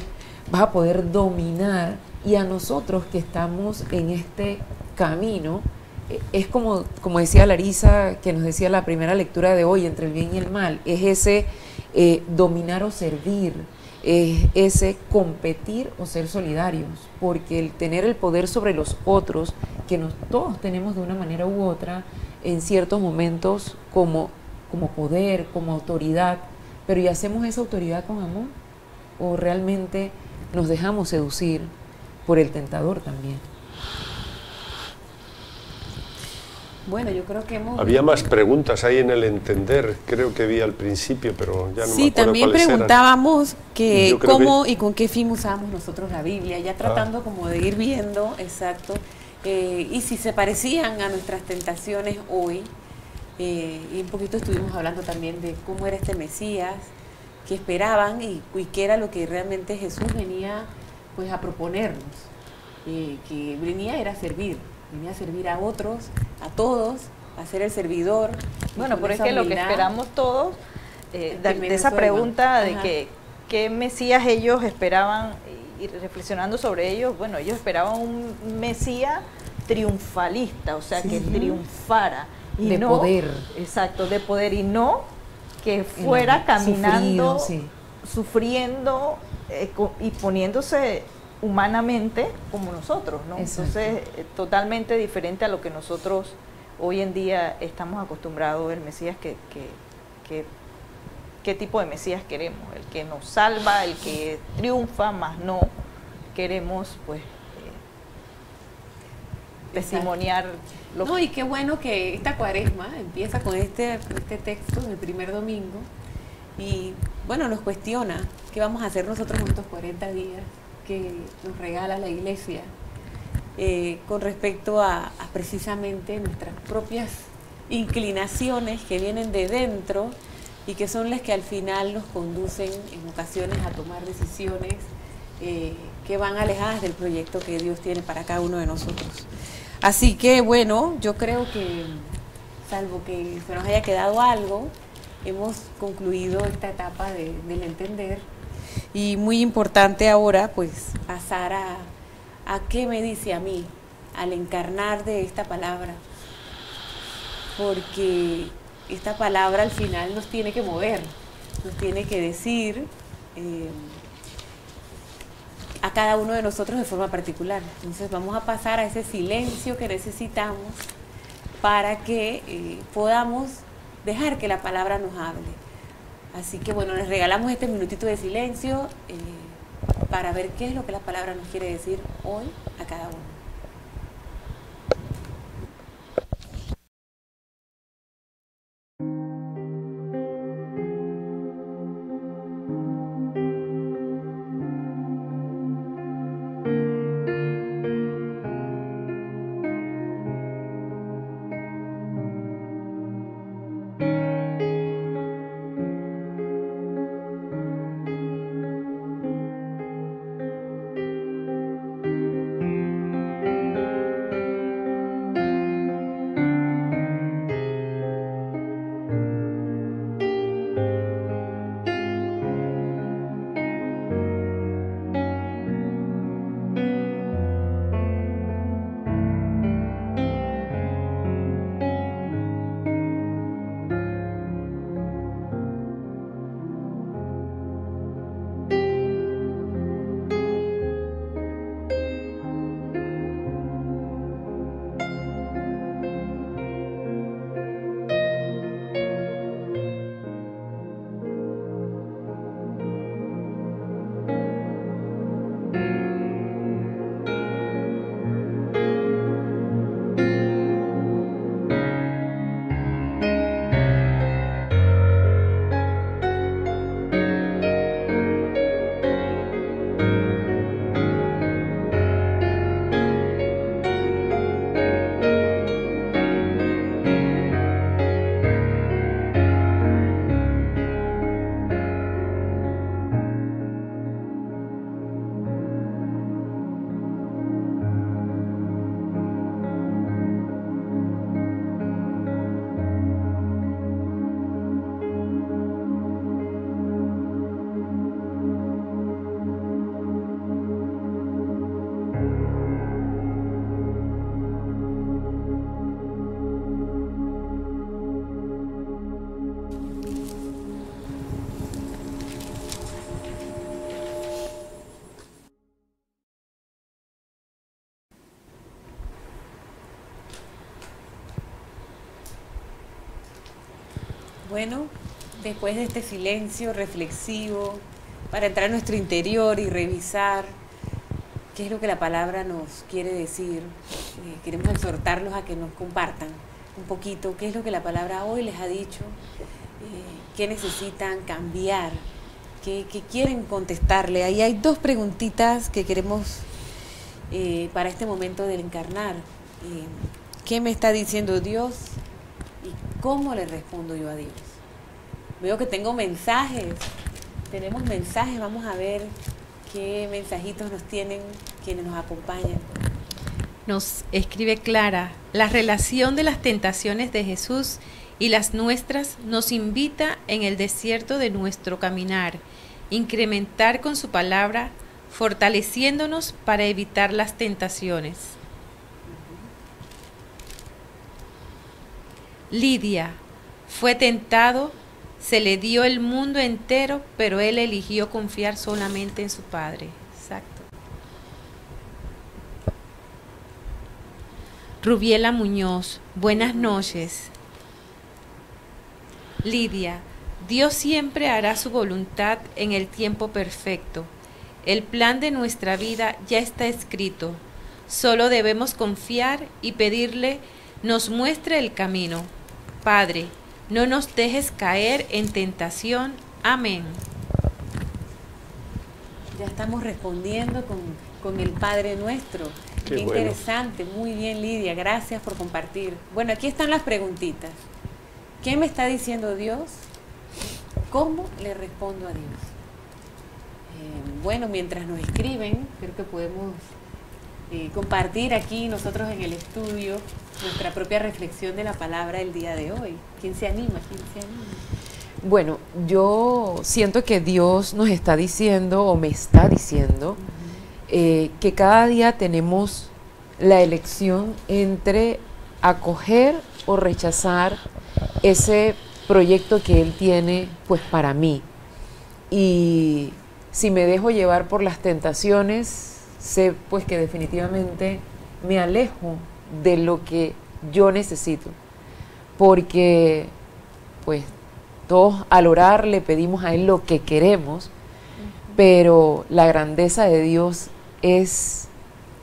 vas a poder dominar, y a nosotros que estamos en este camino, es como decía Larisa, que nos decía la primera lectura de hoy, entre el bien y el mal, es ese dominar o servir, es ese competir o ser solidarios, porque el tener el poder sobre los otros, que todos tenemos de una manera u otra, en ciertos momentos como poder, como autoridad, pero ¿y hacemos esa autoridad con amor? ¿O realmente nos dejamos seducir por el tentador también? Bueno, yo creo que Había más preguntas ahí en el entender, creo que vi al principio, pero ya no me acuerdo. Sí, también preguntábamos que cómo y con qué fin usamos nosotros la Biblia, ya tratando como de ir viendo, exacto, y si se parecían a nuestras tentaciones hoy, y un poquito estuvimos hablando también de cómo era este Mesías, que esperaban y qué era lo que realmente Jesús venía pues a proponernos, que venía era servir a otros, a todos, a ser el servidor. Bueno, pero es que lo que esperamos todos, de esa pregunta de qué Mesías ellos esperaban, y reflexionando sobre ellos, bueno, ellos esperaban un Mesías triunfalista, o sea, que triunfara. Y de poder. Exacto, de poder, y no que fuera caminando, sufriendo y poniéndose humanamente como nosotros, ¿no? Exacto. Entonces, totalmente diferente a lo que nosotros hoy en día estamos acostumbrados, el Mesías ¿qué tipo de Mesías queremos? El que nos salva, el que triunfa, más no queremos, pues, testimoniar. No, y qué bueno que esta cuaresma empieza con este texto del primer domingo, y bueno, nos cuestiona qué vamos a hacer nosotros en estos 40 días que nos regala la Iglesia, con respecto a precisamente nuestras propias inclinaciones que vienen de dentro y que son las que al final nos conducen en ocasiones a tomar decisiones que van alejadas del proyecto que Dios tiene para cada uno de nosotros. Así que bueno, yo creo que, salvo que se nos haya quedado algo, hemos concluido esta etapa del entender, y muy importante ahora pues pasar a qué me dice a mí al encarnar de esta palabra, porque esta palabra al final nos tiene que mover, nos tiene que decir a cada uno de nosotros de forma particular. Entonces vamos a pasar a ese silencio que necesitamos para que podamos dejar que la palabra nos hable. Así que bueno, les regalamos este minutito de silencio para ver qué es lo que la palabra nos quiere decir hoy a cada uno. Bueno, después de este silencio reflexivo, para entrar a nuestro interior y revisar qué es lo que la palabra nos quiere decir, queremos exhortarlos a que nos compartan un poquito qué es lo que la palabra hoy les ha dicho, qué necesitan cambiar, qué quieren contestarle. Ahí hay dos preguntitas que queremos para este momento del encarnar. ¿Qué me está diciendo Dios? ¿Y cómo le respondo yo a Dios? Veo que tengo mensajes, tenemos mensajes, vamos a ver qué mensajitos nos tienen quienes nos acompañan. Nos escribe Clara: la relación de las tentaciones de Jesús y las nuestras nos invita en el desierto de nuestro caminar, incrementar con su palabra, fortaleciéndonos para evitar las tentaciones. Lidia: fue tentado, se le dio el mundo entero, pero él eligió confiar solamente en su Padre. Exacto. Rubiela Muñoz: buenas noches. Lidia: Dios siempre hará su voluntad en el tiempo perfecto. El plan de nuestra vida ya está escrito. Solo debemos confiar y pedirle nos muestre el camino. Padre, no nos dejes caer en tentación. Amén. Ya estamos respondiendo con el Padre Nuestro. Qué interesante, muy bien, Lidia, gracias por compartir. Bueno, aquí están las preguntitas. ¿Qué me está diciendo Dios? ¿Cómo le respondo a Dios? Bueno, mientras nos escriben, creo que podemos compartir aquí nosotros en el estudio nuestra propia reflexión de la palabra del día de hoy. ¿Quién se anima? ¿Quién se anima? Bueno, yo siento que Dios nos está diciendo, o me está diciendo, que cada día tenemos la elección entre acoger o rechazar ese proyecto que Él tiene pues para mí. Y si me dejo llevar por las tentaciones, sé pues que definitivamente me alejo de lo que yo necesito, porque pues todos al orar le pedimos a Él lo que queremos, pero la grandeza de Dios es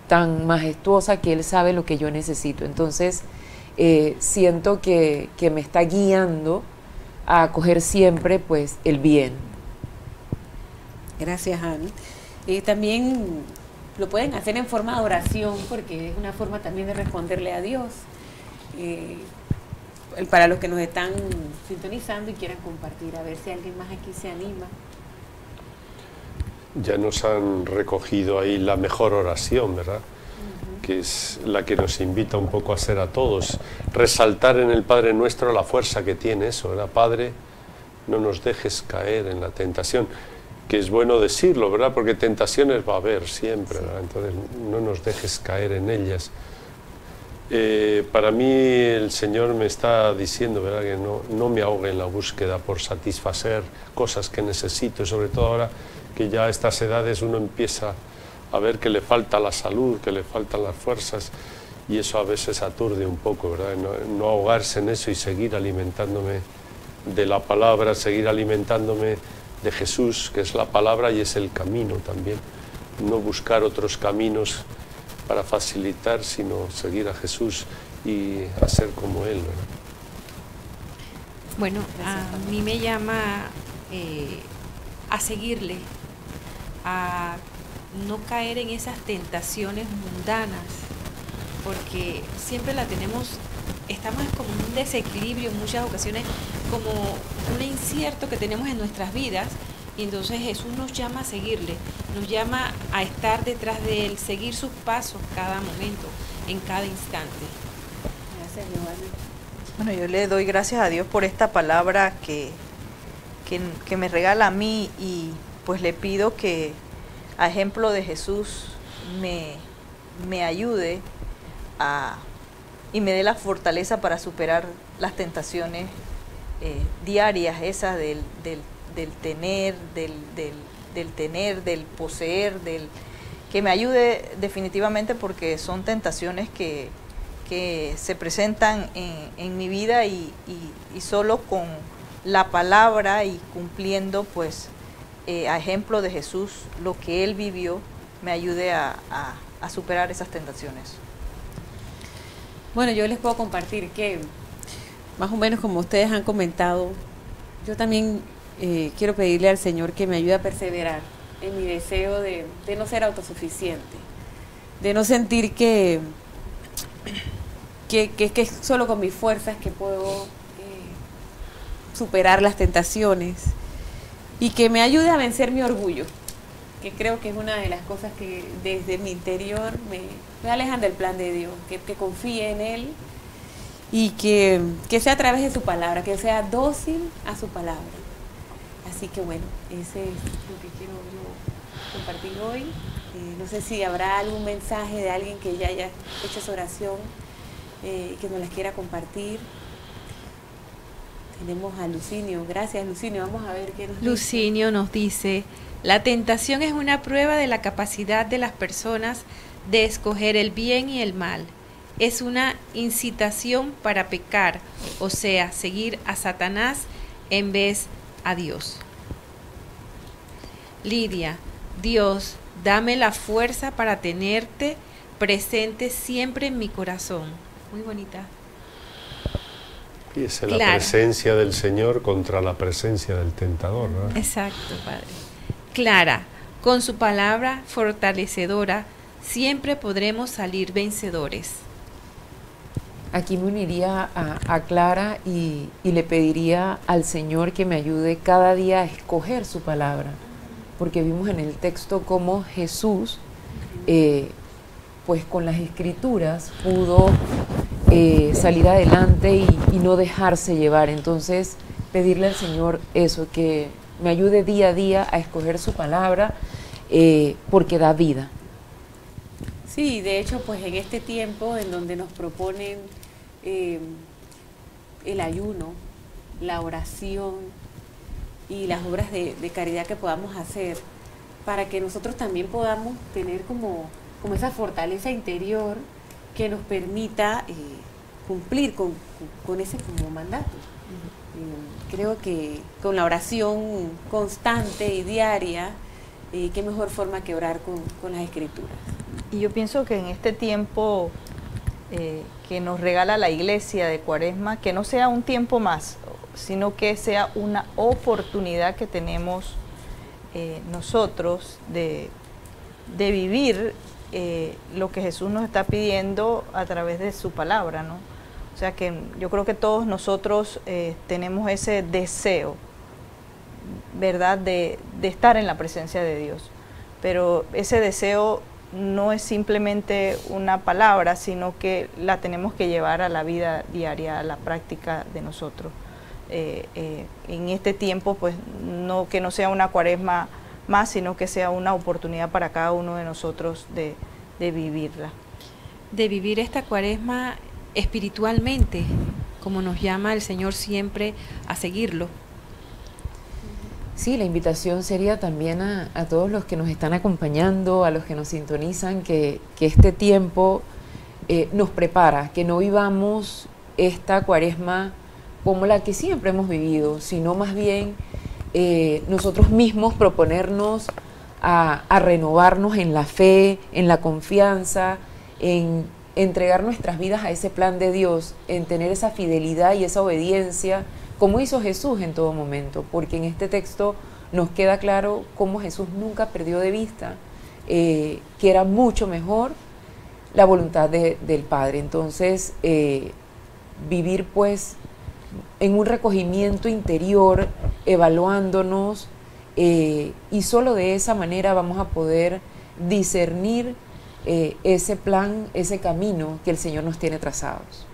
tan majestuosa que Él sabe lo que yo necesito. Entonces siento que me está guiando a coger siempre pues el bien. Gracias, Ana. También lo pueden hacer en forma de oración, porque es una forma también de responderle a Dios. Para los que nos están sintonizando y quieran compartir, a ver si alguien más aquí se anima. Ya nos han recogido ahí la mejor oración, ¿verdad? Que es la que nos invita un poco a ser a todos. Resaltar en el Padre Nuestro la fuerza que tiene eso, ¿verdad? Padre, no nos dejes caer en la tentación. Que es bueno decirlo, ¿verdad? Porque tentaciones va a haber siempre, ¿verdad? Entonces no nos dejes caer en ellas. Para mí el Señor me está diciendo, ¿verdad?, que no me ahogue en la búsqueda por satisfacer cosas que necesito, y sobre todo ahora que ya a estas edades uno empieza a ver que le falta la salud, que le faltan las fuerzas, y eso a veces aturde un poco, ¿verdad? No ahogarse en eso y seguir alimentándome de la palabra, seguir alimentándome de Jesús, que es la palabra y es el camino también. No buscar otros caminos para facilitar, sino seguir a Jesús y hacer como Él, ¿verdad? Bueno, a mí me llama a seguirle, a no caer en esas tentaciones mundanas, porque siempre la tenemos, estamos como en un desequilibrio en muchas ocasiones, como un incierto que tenemos en nuestras vidas, y entonces Jesús nos llama a seguirle, nos llama a estar detrás de Él, seguir sus pasos cada momento, en cada instante. Gracias, Giovanni. Bueno, yo le doy gracias a Dios por esta palabra que me regala a mí, y pues le pido que a ejemplo de Jesús me ayude y me dé la fortaleza para superar las tentaciones diarias esas del tener, del poseer, que me ayude definitivamente, porque son tentaciones que se presentan en mi vida, y solo con la palabra y cumpliendo pues a ejemplo de Jesús lo que Él vivió, me ayude a superar esas tentaciones. Bueno, yo les puedo compartir que más o menos como ustedes han comentado, yo también quiero pedirle al Señor que me ayude a perseverar en mi deseo de no ser autosuficiente, de no sentir que es solo con mis fuerzas que puedo superar las tentaciones, y que me ayude a vencer mi orgullo, que creo que es una de las cosas que desde mi interior me alejan del plan de Dios, que confíe en Él, y que sea a través de su palabra, que sea dócil a su palabra. Así que bueno, ese es lo que quiero yo compartir hoy. No sé si habrá algún mensaje de alguien que ya haya hecho esa oración, que nos las quiera compartir. Tenemos a Lucinio. Gracias, Lucinio. Vamos a ver qué nos dice. Lucinio nos dice: la tentación es una prueba de la capacidad de las personas de escoger el bien y el mal. Es una incitación para pecar, o sea, seguir a Satanás en vez a Dios. Lidia: Dios, dame la fuerza para tenerte presente siempre en mi corazón. Muy bonita. Y es la presencia del Señor contra la presencia del tentador, ¿no? Exacto, Padre. Clara: con su palabra fortalecedora siempre podremos salir vencedores. Aquí me uniría a Clara y le pediría al Señor que me ayude cada día a escoger su palabra, porque vimos en el texto cómo Jesús, pues con las Escrituras pudo salir adelante y no dejarse llevar. Entonces pedirle al Señor eso, que me ayude día a día a escoger su palabra, porque da vida. Sí, de hecho, pues en este tiempo en donde nos proponen el ayuno, la oración y las obras de caridad que podamos hacer, para que nosotros también podamos tener como esa fortaleza interior que nos permita cumplir con ese como mandato. Creo que con la oración constante y diaria, qué mejor forma que orar con las Escrituras. Y yo pienso que en este tiempo que nos regala la Iglesia de Cuaresma, que no sea un tiempo más, sino que sea una oportunidad que tenemos nosotros de vivir lo que Jesús nos está pidiendo a través de su palabra, ¿no? O sea que yo creo que todos nosotros tenemos ese deseo, ¿verdad?, de estar en la presencia de Dios. Pero ese deseo no es simplemente una palabra, sino que la tenemos que llevar a la vida diaria, a la práctica de nosotros. En este tiempo, pues, que no sea una Cuaresma más, sino que sea una oportunidad para cada uno de nosotros de vivirla. De vivir esta Cuaresma espiritualmente, como nos llama el Señor siempre a seguirlo. Sí, la invitación sería también a todos los que nos están acompañando, a los que nos sintonizan, que este tiempo nos prepara, que no vivamos esta Cuaresma como la que siempre hemos vivido, sino más bien nosotros mismos proponernos a renovarnos en la fe, en la confianza, en entregar nuestras vidas a ese plan de Dios, en tener esa fidelidad y esa obediencia, como hizo Jesús en todo momento, porque en este texto nos queda claro cómo Jesús nunca perdió de vista que era mucho mejor la voluntad del Padre. Entonces, vivir pues en un recogimiento interior, evaluándonos, y solo de esa manera vamos a poder discernir ese plan, ese camino que el Señor nos tiene trazados.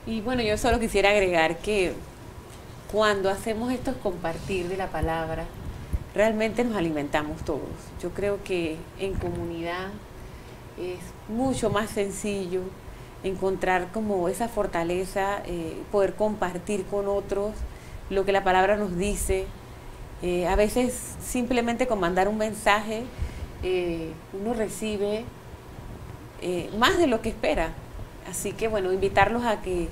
Y bueno, yo solo quisiera agregar que cuando hacemos estos compartir de la palabra, realmente nos alimentamos todos. Yo creo que en comunidad es mucho más sencillo encontrar como esa fortaleza, poder compartir con otros lo que la palabra nos dice. A veces simplemente con mandar un mensaje uno recibe más de lo que espera. Así que bueno, invitarlos a que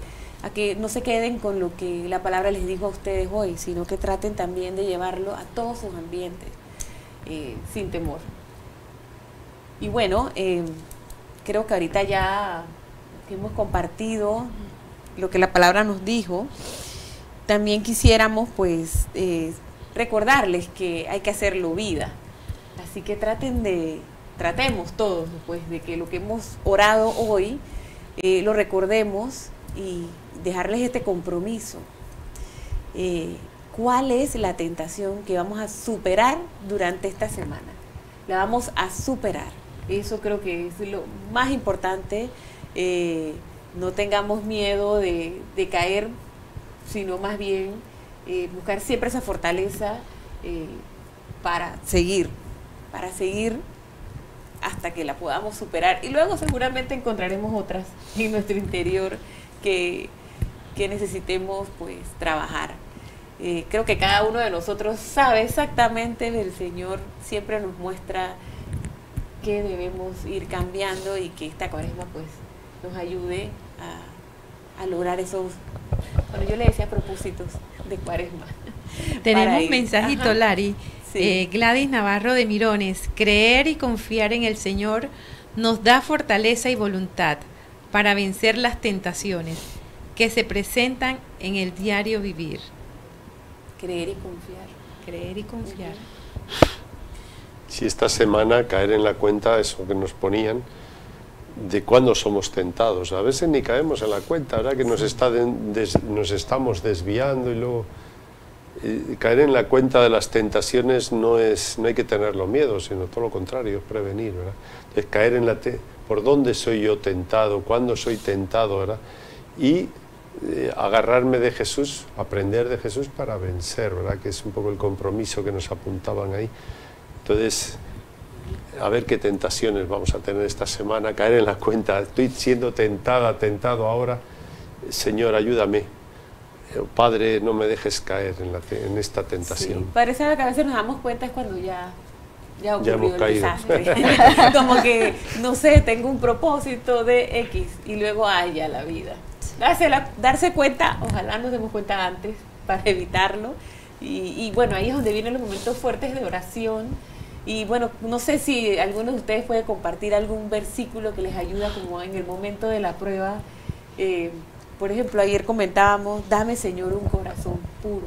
no se queden con lo que la palabra les dijo a ustedes hoy, sino que traten también de llevarlo a todos sus ambientes sin temor. Y bueno, creo que ahorita ya que hemos compartido lo que la palabra nos dijo, también quisiéramos pues recordarles que hay que hacerlo vida. Así que tratemos todos pues de que lo que hemos orado hoy lo recordemos y dejarles este compromiso. ¿Cuál es la tentación que vamos a superar durante esta semana? La vamos a superar. Eso creo que es lo más importante. No tengamos miedo de caer, sino más bien buscar siempre esa fortaleza para seguir hasta que la podamos superar. Y luego seguramente encontraremos otras en nuestro interior que necesitemos pues trabajar. Creo que cada uno de nosotros sabe exactamente, el Señor siempre nos muestra que debemos ir cambiando y que esta Cuaresma pues nos ayude a lograr esos, bueno, yo le decía propósitos de Cuaresma. Tenemos un mensajito, ajá, Lari. Sí. Gladys Navarro de Mirones: creer y confiar en el Señor nos da fortaleza y voluntad para vencer las tentaciones que se presentan en el diario vivir. Creer y confiar. Creer y confiar. Si esta semana caer en la cuenta, eso que nos ponían, de cuándo somos tentados. A veces ni caemos en la cuenta, ¿verdad? Que nos estamos desviando y luego... caer en la cuenta de las tentaciones no hay que tenerlo miedo, sino todo lo contrario, es prevenir, ¿verdad? Es caer en por dónde soy yo tentado, cuándo soy tentado, ¿verdad? Y agarrarme de Jesús, aprender de Jesús para vencer, ¿verdad? Que es un poco el compromiso que nos apuntaban ahí. Entonces, a ver qué tentaciones vamos a tener esta semana, caer en la cuenta, estoy siendo tentado ahora, Señor, ayúdame. Padre, no me dejes caer en esta tentación. Sí, parece que a veces nos damos cuenta es cuando ya ocurrió hemos el caído. desastre. Como que, no sé, tengo un propósito de X y luego ya la vida. Darse cuenta, ojalá nos demos cuenta antes para evitarlo. Y bueno, ahí es donde vienen los momentos fuertes de oración. Y bueno, no sé si alguno de ustedes puede compartir algún versículo que les ayuda como en el momento de la prueba. Por ejemplo, ayer comentábamos, dame Señor un corazón puro,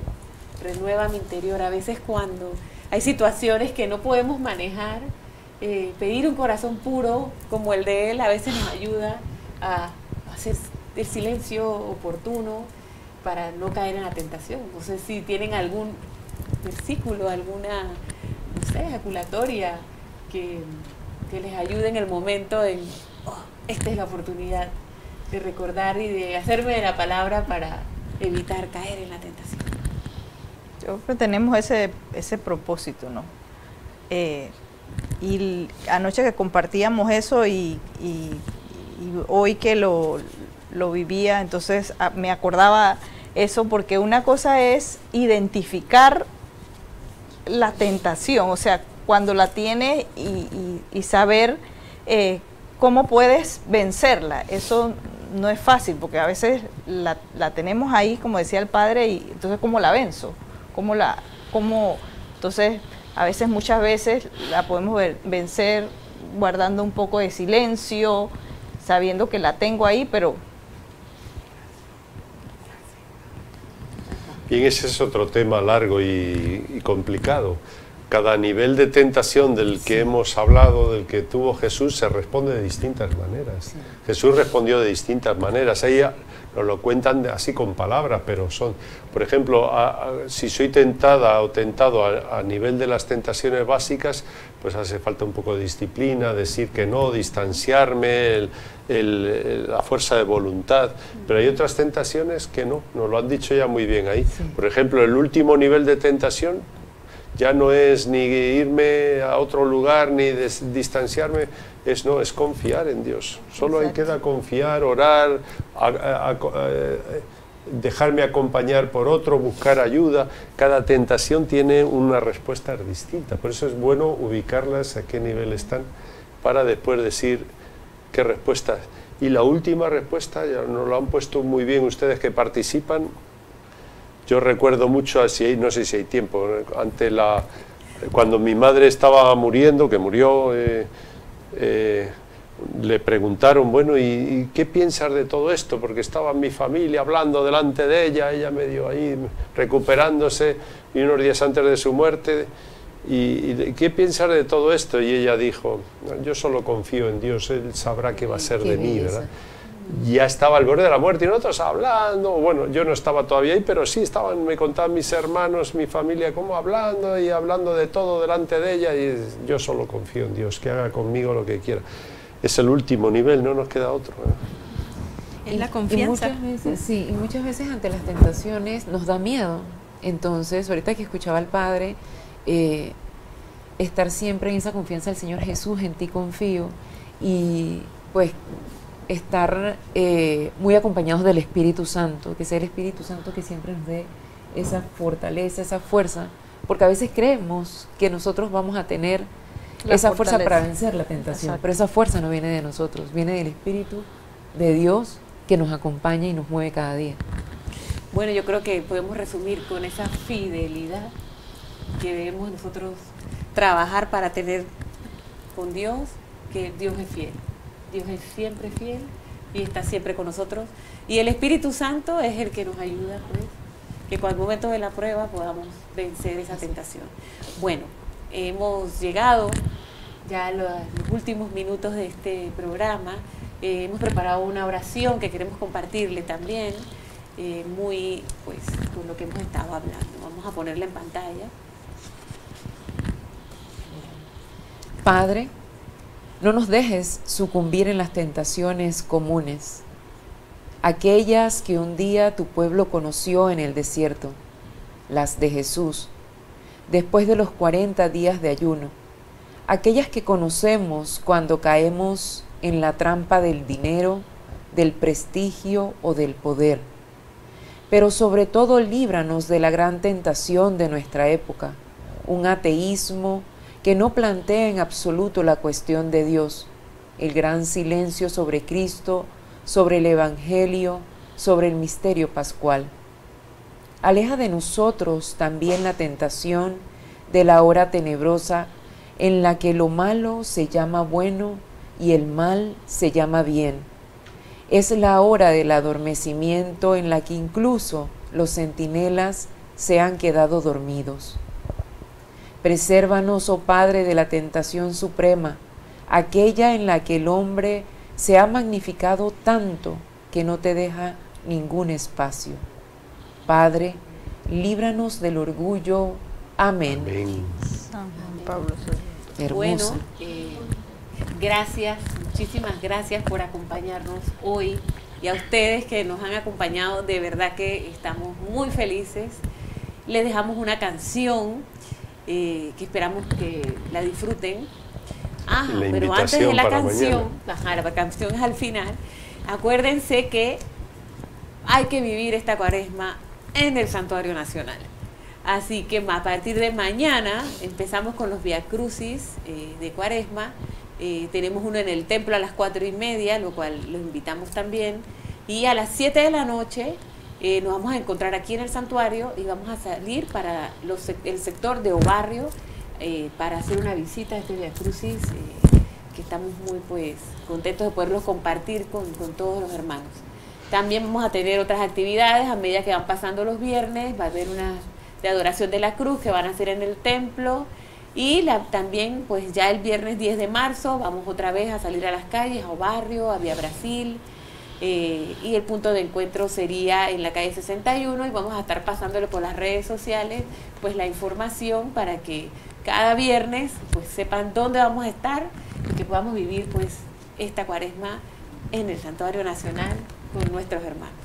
renueva mi interior. A veces cuando hay situaciones que no podemos manejar, pedir un corazón puro como el de Él a veces nos ayuda a hacer el silencio oportuno para no caer en la tentación. No sé si tienen algún versículo, alguna, no sé, ejaculatoria que les ayude en el momento en, esta es la oportunidad de recordar y de hacerme de la palabra para evitar caer en la tentación. Yo creo que tenemos ese propósito, ¿no? Y anoche que compartíamos eso y hoy que lo vivía, entonces me acordaba eso, porque una cosa es identificar la tentación, o sea, cuando la tienes y saber cómo puedes vencerla. Eso no es fácil, porque a veces la tenemos ahí, como decía el padre, y entonces ¿cómo la venzo? Entonces, a veces, muchas veces la podemos vencer guardando un poco de silencio, sabiendo que la tengo ahí, pero... Bien, ese es otro tema largo y complicado. Cada nivel de tentación del que hemos hablado, del que tuvo Jesús, se responde de distintas maneras. Sí. Jesús respondió de distintas maneras. Ahí nos lo cuentan así con palabras, pero son, por ejemplo, si soy tentada o tentado a nivel de las tentaciones básicas, pues hace falta un poco de disciplina, decir que no, distanciarme, la fuerza de voluntad. Pero hay otras tentaciones que no, nos lo han dicho ya muy bien ahí. Sí. Por ejemplo, el último nivel de tentación ya no es ni irme a otro lugar ni distanciarme, es confiar en Dios. Solo Exacto. Queda confiar, orar, dejarme acompañar por otro, buscar ayuda. Cada tentación tiene una respuesta distinta, por eso es bueno ubicarlas, a qué nivel están, para después decir qué respuesta. Y la última respuesta, ya nos lo han puesto muy bien ustedes que participan. Yo recuerdo mucho, no sé si hay tiempo, cuando mi madre estaba muriendo, que murió, le preguntaron, bueno, ¿y qué piensas de todo esto? Porque estaba mi familia hablando delante de ella medio ahí recuperándose, y unos días antes de su muerte, ¿y qué piensas de todo esto? Y ella dijo, yo solo confío en Dios, Él sabrá qué va a ser de mí, ¿verdad? Ya estaba al borde de la muerte y nosotros hablando, bueno, yo no estaba todavía ahí, pero sí me contaban mis hermanos, mi familia, como hablando y hablando de todo delante de ella, y yo solo confío en Dios, que haga conmigo lo que quiera. Es el último nivel, no nos queda otro. Es la confianza. Y muchas veces ante las tentaciones nos da miedo. Entonces, ahorita que escuchaba al Padre, estar siempre en esa confianza del Señor Jesús, en ti confío, y pues estar muy acompañados del Espíritu Santo, que sea el Espíritu Santo que siempre nos dé esa fortaleza, esa fuerza, porque a veces creemos que nosotros vamos a tener esa fuerza para vencer la tentación. Exacto. Pero esa fuerza no viene de nosotros, viene del Espíritu de Dios que nos acompaña y nos mueve cada día. Bueno, yo creo que podemos resumir con esa fidelidad que debemos nosotros trabajar para tener con Dios, que Dios es fiel. Dios es siempre fiel y está siempre con nosotros. Y el Espíritu Santo es el que nos ayuda, pues, que con el momento de la prueba podamos vencer esa tentación. Bueno, hemos llegado ya a los últimos minutos de este programa. Hemos preparado una oración que queremos compartirle también, muy, pues, con lo que hemos estado hablando. Vamos a ponerla en pantalla. Padre, no nos dejes sucumbir en las tentaciones comunes, aquellas que un día tu pueblo conoció en el desierto, las de Jesús, después de los 40 días de ayuno, aquellas que conocemos cuando caemos en la trampa del dinero, del prestigio o del poder. pero sobre todo líbranos de la gran tentación de nuestra época, un ateísmo que no plantea en absoluto la cuestión de Dios, el gran silencio sobre Cristo, sobre el Evangelio, sobre el misterio pascual. Aleja de nosotros también la tentación de la hora tenebrosa en la que lo malo se llama bueno y el mal se llama bien. Es la hora del adormecimiento en la que incluso los centinelas se han quedado dormidos. Presérvanos, oh Padre, de la tentación suprema, aquella en la que el hombre se ha magnificado tanto que no te deja ningún espacio. Padre, líbranos del orgullo. Amén. Amén. San Juan Pablo II. Hermosa. Bueno, gracias, muchísimas gracias por acompañarnos hoy y a ustedes que nos han acompañado, de verdad que estamos muy felices. Les dejamos una canción que esperamos que la disfruten. Pero antes de la canción, la canción es al final, acuérdense que hay que vivir esta Cuaresma en el Santuario Nacional. Así que a partir de mañana empezamos con los viacrucis de Cuaresma. Tenemos uno en el templo a las 4:30, lo cual los invitamos también. Y a las 7 de la noche nos vamos a encontrar aquí en el santuario y vamos a salir para el sector de Obarrio para hacer una visita a este viacrucis que estamos muy contentos de poderlos compartir con todos los hermanos. También vamos a tener otras actividades a medida que van pasando los viernes. Va a haber unas de adoración de la cruz que van a hacer en el templo, y también pues ya el viernes 10 de marzo vamos otra vez a salir a las calles, a Obarrio, a Vía Brasil, y el punto de encuentro sería en la calle 61, y vamos a estar pasándole por las redes sociales pues la información para que cada viernes pues sepan dónde vamos a estar y que podamos vivir pues esta Cuaresma en el Santuario Nacional con nuestros hermanos.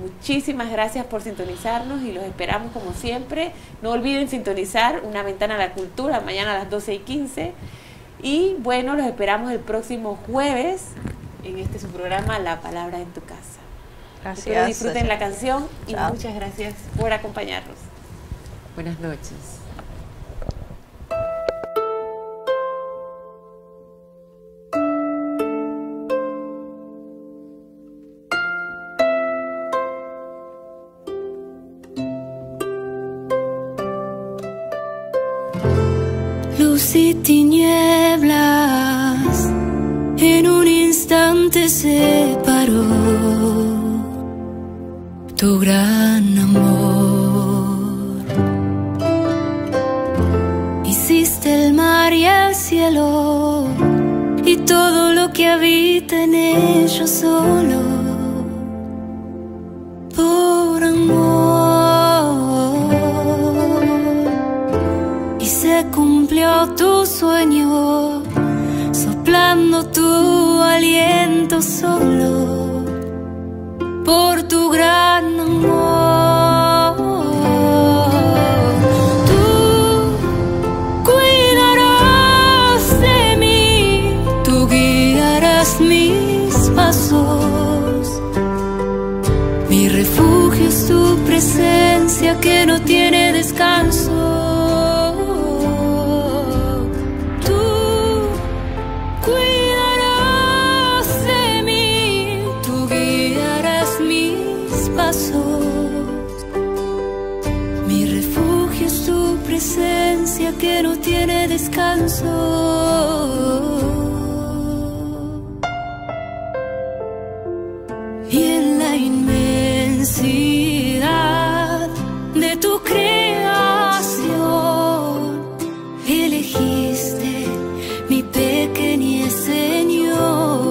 Muchísimas gracias por sintonizarnos y los esperamos como siempre. No olviden sintonizar Una Ventana a la Cultura mañana a las 12:15. Y bueno, los esperamos el próximo jueves en su programa La Palabra en tu Casa. Gracias. Espero disfruten la canción y Chao. muchas gracias por acompañarnos. Buenas noches. Luz y tinieblas en un instante separó tu gran amor. Hiciste el mar y el cielo y todo lo que habita en ellos solo por amor. Se cumplió tu sueño, soplando tu aliento solo por tu gran amor. Tú cuidarás de mí, tú guiarás mis pasos. Mi refugio es tu presencia que no tiene descanso. Mi refugio es tu presencia que no tiene descanso. Y en la inmensidad de tu creación elegiste mi pequeñez, Señor.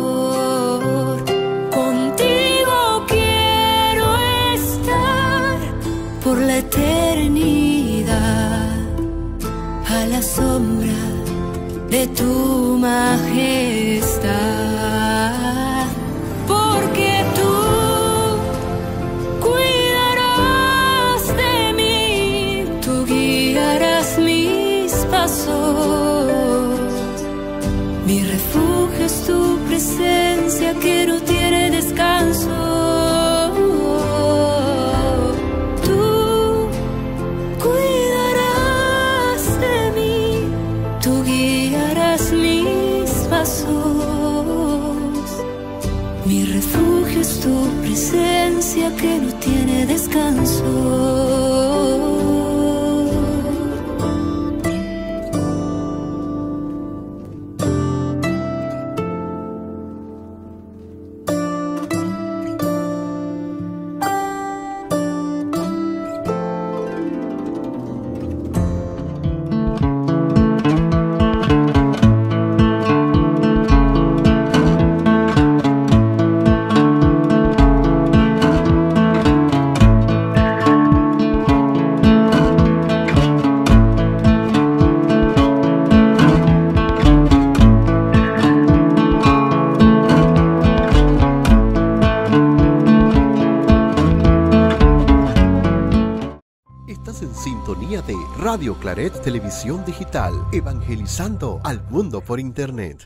Contigo quiero estar por la eternidad, a la sombra de tu majestad. Porque tú cuidarás de mí, tú guiarás mis pasos. Mi refugio es tu presencia que no tiene descanso. brazos. Mi refugio es tu presencia que no tiene descanso. Estás en sintonía de Radio Claret Televisión Digital, evangelizando al mundo por Internet.